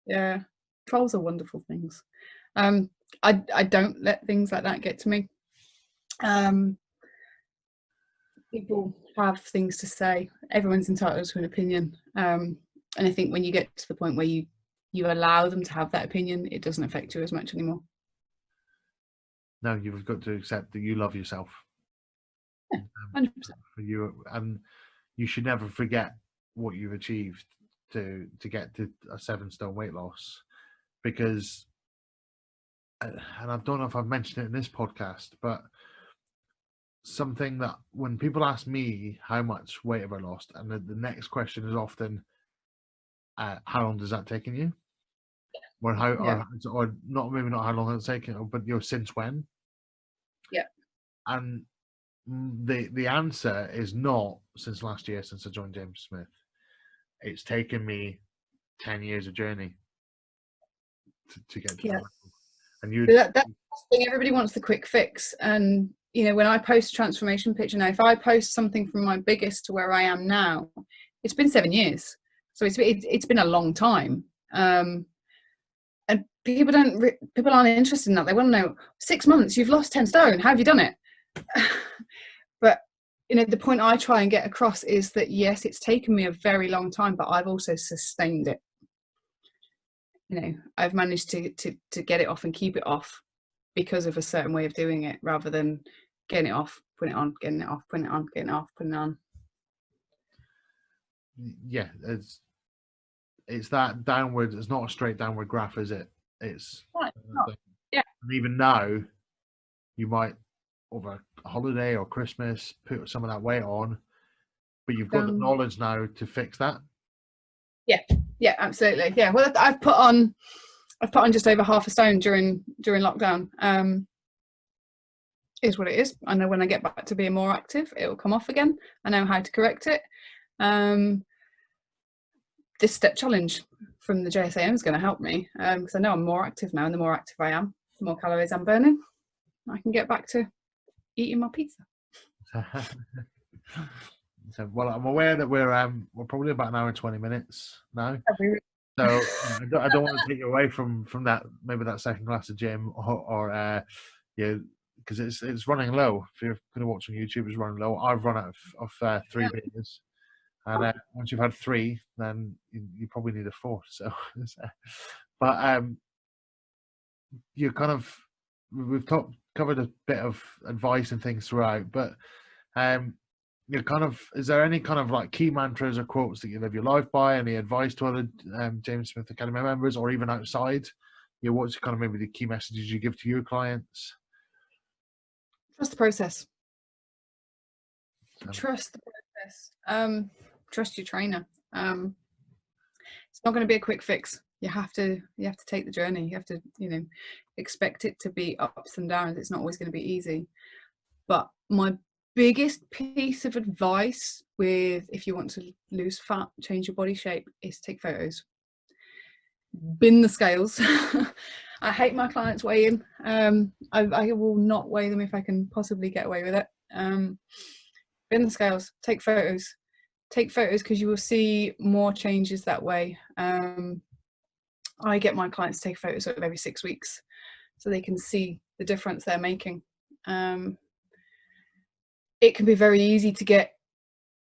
Yeah. Trolls are wonderful things. I don't let things like that get to me. People have things to say. Everyone's entitled to an opinion. And I think when you get to the point where you allow them to have that opinion, it doesn't affect you as much anymore. No, you've got to accept that you love yourself. Yeah, 100%. For you, and you should never forget what you've achieved to get to a 7 stone weight loss, because, and I don't know if I've mentioned it in this podcast, but something that when people ask me how much weight have I lost, and the next question is often, how long does that taken you? Or or not, maybe not how long it's taken, but since when? Yeah. And the answer is not since last year, since I joined James Smith. It's taken me 10 years of journey to get to that level. And that's the thing. Everybody wants the quick fix. And, when I post a transformation picture now, if I post something from my biggest to where I am now, it's been 7 years. So it's been a long time. And people aren't interested in that. They want to know, 6 months, you've lost 10 stone. How have you done it? But, the point I try and get across is that, yes, it's taken me a very long time, but I've also sustained it. I've managed to get it off and keep it off because of a certain way of doing it, rather than getting it off, putting it on, getting it off, putting it on, getting it off, putting it on. Yeah, it's that downward. It's not a straight downward graph, is it? It's yeah. And even now, you might over a holiday or Christmas put some of that weight on, but you've got the knowledge now to fix that. Yeah, absolutely. Yeah, well, I've put on just over half a stone during lockdown. Is what it is. I know when I get back to being more active, it will come off again. I know how to correct it. This step challenge from the JSAM is going to help me, because I know I'm more active now, and the more active I am, the more calories I'm burning. I can get back to eating my pizza. So, well, I'm aware that we're probably about an hour and 20 minutes now. So I don't want to take you away from that, maybe that second glass of gym, or because it's running low. If you're going to watch on YouTube, it's running low. I've run out of 3 beers, and once you've had 3, then you probably need a 4th. So, but you kind of we've covered a bit of advice and things throughout, but is there any kind of like key mantras or quotes that you live your life by? Any advice to other James Smith Academy members, or even outside? What's kind of maybe the key messages you give to your clients? Trust the process. Trust the process. Trust your trainer. It's not going to be a quick fix. You have to take the journey. You have to, expect it to be ups and downs. It's not always going to be easy. But my biggest piece of advice if you want to lose fat, change your body shape, is take photos. Bin the scales. I hate my clients weighing. I will not weigh them if I can possibly get away with it. Bin the scales. Take photos. Take photos, because you will see more changes that way. I get my clients to take photos every 6 weeks, so they can see the difference they're making. It can be very easy to get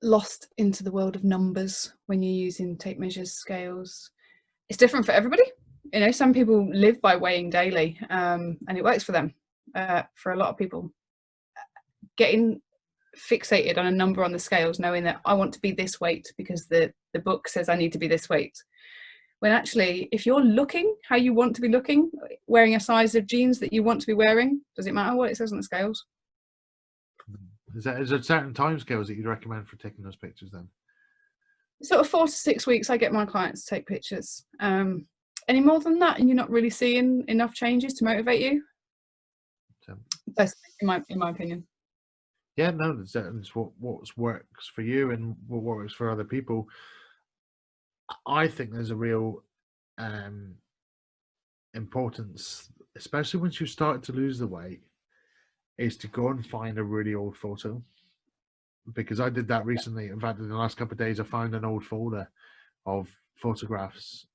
lost into the world of numbers when you're using tape measures, scales. It's different for everybody. Some people live by weighing daily, and it works for them. For a lot of people, getting fixated on a number on the scales, knowing that I want to be this weight because the book says I need to be this weight, when actually, if you're looking how you want to be looking, wearing a size of jeans that you want to be wearing, does it matter what it says on the scales? Is there certain time scales that you'd recommend for taking those pictures then? Sort of 4 to 6 weeks, I get my clients to take pictures. Any more than that, and you're not really seeing enough changes to motivate you, that's in my opinion. Yeah, no, it's what works for you and what works for other people. I think there's a real importance, especially once you start to lose the weight, is to go and find a really old photo. Because I did that recently. In fact, in the last couple of days, I found an old folder of photographs,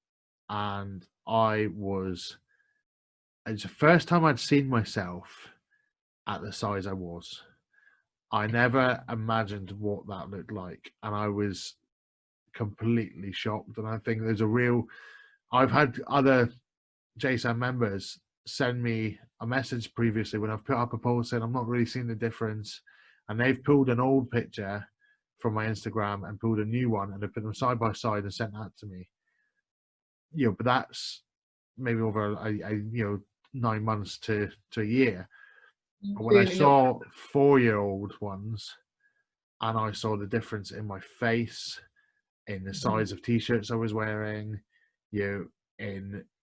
and it's the first time I'd seen myself at the size I was. I never imagined what that looked like, and I was completely shocked. And I think I've had other JSAM members send me a message previously when I've put up a post saying I'm not really seeing the difference, and they've pulled an old picture from my Instagram and pulled a new one, and they've put them side by side and sent that to me. But that's maybe over 9 months to a year. But when I saw 4-year-old ones, and I saw the difference in my face, in the size of t-shirts I was wearing, in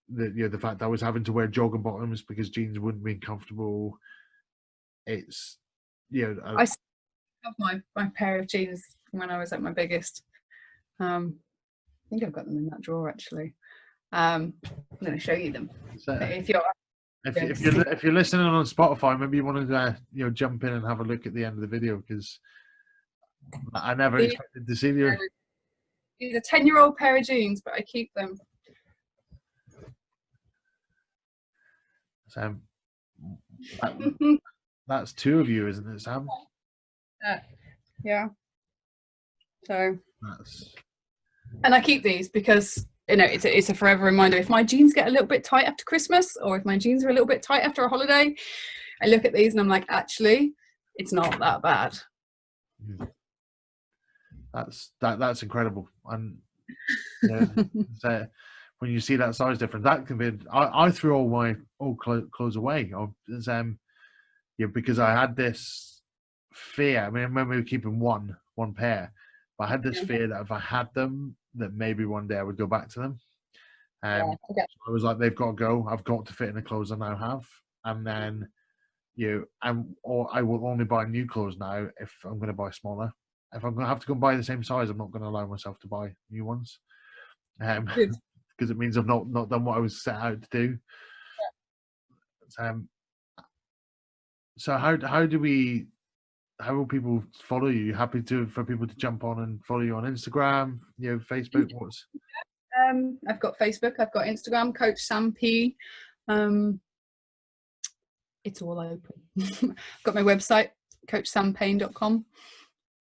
the fact that I was having to wear jogging bottoms because jeans wouldn't be comfortable. It's I see have my pair of jeans when I was at my biggest. I think I've got them in that drawer actually. I'm going to show you them. So, If you're if you're listening on Spotify, maybe you want to jump in and have a look at the end of the video, because I never expected to see you. These are 10-year-old pair of jeans, but I keep them. Sam, that's two of you, isn't it, Sam? Yeah. So. That's... And I keep these because it's a forever reminder. If my jeans get a little bit tight after Christmas, or if my jeans are a little bit tight after a holiday, I look at these and I'm like, actually, it's not that bad. That's incredible. And so when you see that size difference, that can be. I threw all my old clothes away. Because I had this fear. I mean, when we were keeping one pair, but I had this fear that if I had them, that maybe one day I would go back to them. So I was like, they've got to go. I've got to fit in the clothes I now have, and then or I will only buy new clothes now if I'm going to buy smaller. If I'm going to have to go and buy the same size, I'm not going to allow myself to buy new ones, because it means I've not done what I was set out to do. So how will people follow you? You happy for people to jump on and follow you on Instagram, Facebook? I've got Facebook, I've got Instagram, Coach Sam P. It's all open. I've got my website, coachsampain.com.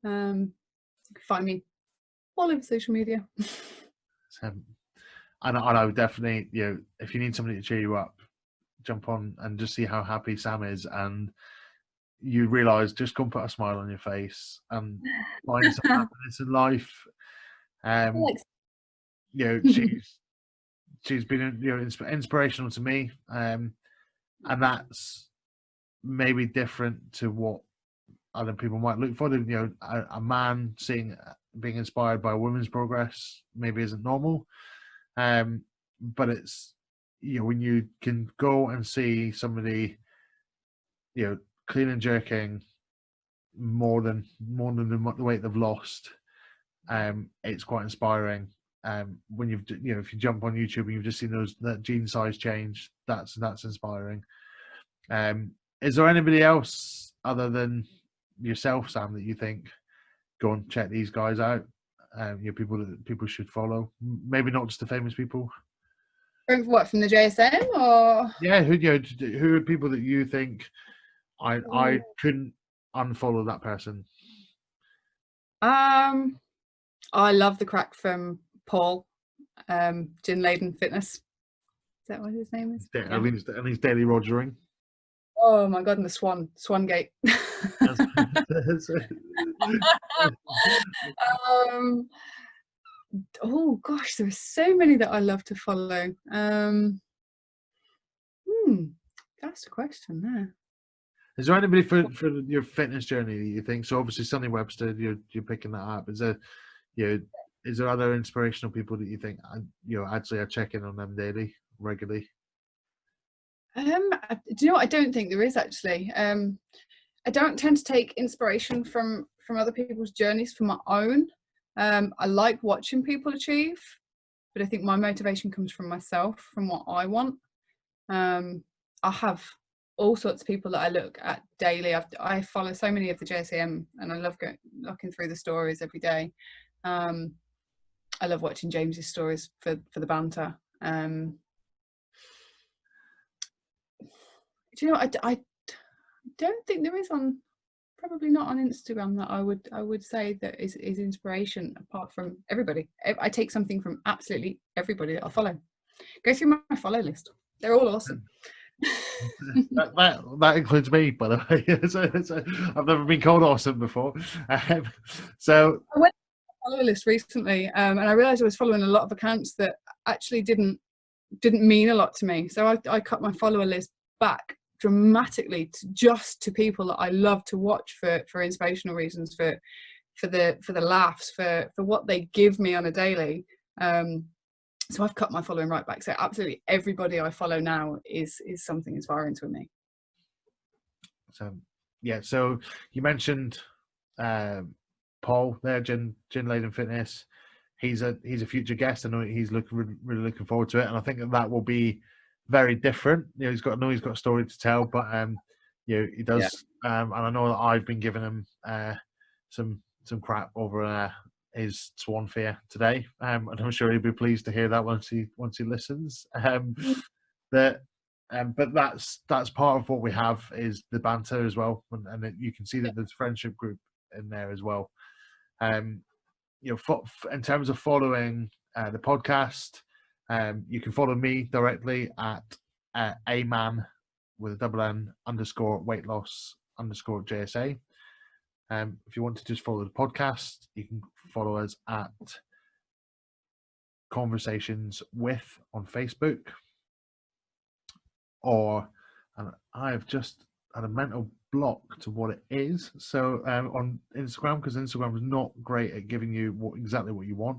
You can find me all over social media. And I would definitely, if you need somebody to cheer you up, jump on and just see how happy Sam is, and you realise just go and put a smile on your face and find some happiness in life. She's been inspirational to me, and that's maybe different to what other people might look for. A man being inspired by a woman's progress maybe isn't normal, but it's when you can go and see somebody clean and jerking more than the weight they've lost, it's quite inspiring. When if you jump on YouTube and you've just seen that jean size change, that's inspiring. Is there anybody else other than yourself, Sam, that you think go and check these guys out? People that people should follow, maybe not just the famous people. What, from the JSM or? Yeah, who are people that you think I couldn't unfollow that person? I love the crack from Paul, Gin Laden Fitness. Is that what his name is? And he's daily rogering. Oh my god, and the Swan Gate. Oh gosh, there are so many that I love to follow. That's a question there. Is there anybody for your fitness journey that you think? So obviously Sonny Webster, you're picking that up. Is there other inspirational people that you think actually I check in on them regularly? Do you know what? I don't think there is actually. I don't tend to take inspiration from other people's journeys for my own. I like watching people achieve, but I think my motivation comes from myself, from what I want. I have all sorts of people that I look at daily. I follow so many of the JSAM, and I love looking through the stories every day. I love watching James's stories for the banter. Do you know, I don't think there is probably not on Instagram that I would say that is inspiration, apart from everybody. I take something from absolutely everybody that I follow. Go through my follow list. They're all awesome. that includes me, by the way. I've never been called awesome before. So I went to my follow list recently, and I realised I was following a lot of accounts that actually didn't mean a lot to me. So I cut my follower list back dramatically to people that I love to watch for inspirational reasons, for the laughs, for what they give me on a daily. So I've cut my following right back. So absolutely everybody I follow now is something inspiring to me. So yeah, so you mentioned Paul there, Gin Laden Fitness. He's a future guest. I know he's really looking forward to it, and I think that will be very different. You know, he's got a story to tell, but you know, he does. And I know that I've been giving him some crap over his swan fear today, and I'm sure he'll be pleased to hear that once he listens. But that's part of what we have is the banter as well, and you can see that there's friendship group in there as well. You know, in terms of following the podcast, you can follow me directly at aman with a double N _ weight loss _ JSA. If you want to just follow the podcast, you can follow us at Conversations With on Facebook. And I've just had a mental block to what it is. So on Instagram, because Instagram is not great at giving you exactly what you want,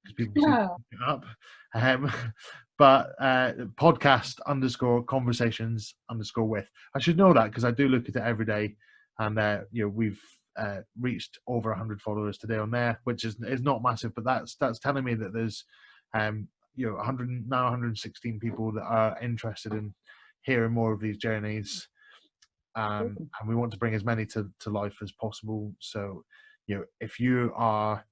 because people seem to pick it up. But podcast _ conversations _ with. I should know that because I do look at it every day, and you know, we've reached over 100 followers today on there, which is not massive, but that's telling me that there's you know, 116 people that are interested in hearing more of these journeys, and we want to bring as many to life as possible. So, you know, if you are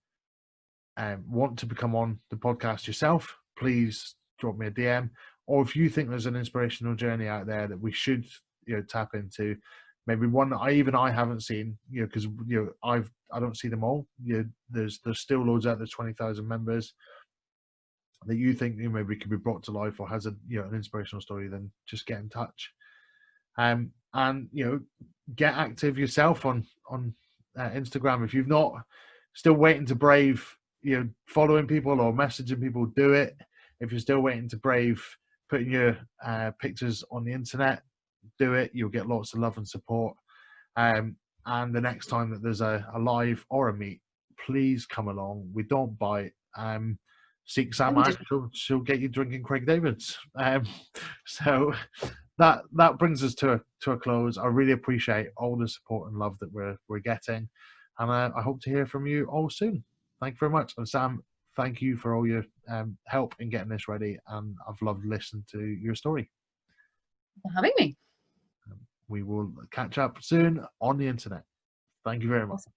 want to become on the podcast yourself, please drop me a DM, or if you think there's an inspirational journey out there that we should, you know, tap into, maybe one that I haven't seen, you know, because, you know, I don't see them all. You know, there's still loads out there, 20,000 members that you think, you know, maybe could be brought to life or has a, you know, an inspirational story, then just get in touch. And you know, get active yourself on Instagram. If you've not, still waiting to brave, you know, following people or messaging people, do it. If you're still waiting to brave putting your pictures on the internet, do it. You'll get lots of love and support. And the next time that there's a live or a meet, please come along. We don't bite. Seek Sam out. She'll get you drinking Craig David's. So that brings us to a close. I really appreciate all the support and love that we're getting, and I hope to hear from you all soon. Thank you very much. And Sam, thank you for all your help in getting this ready, and I've loved listening to your story. For having me. We will catch up soon on the internet. Thank you very much. Awesome.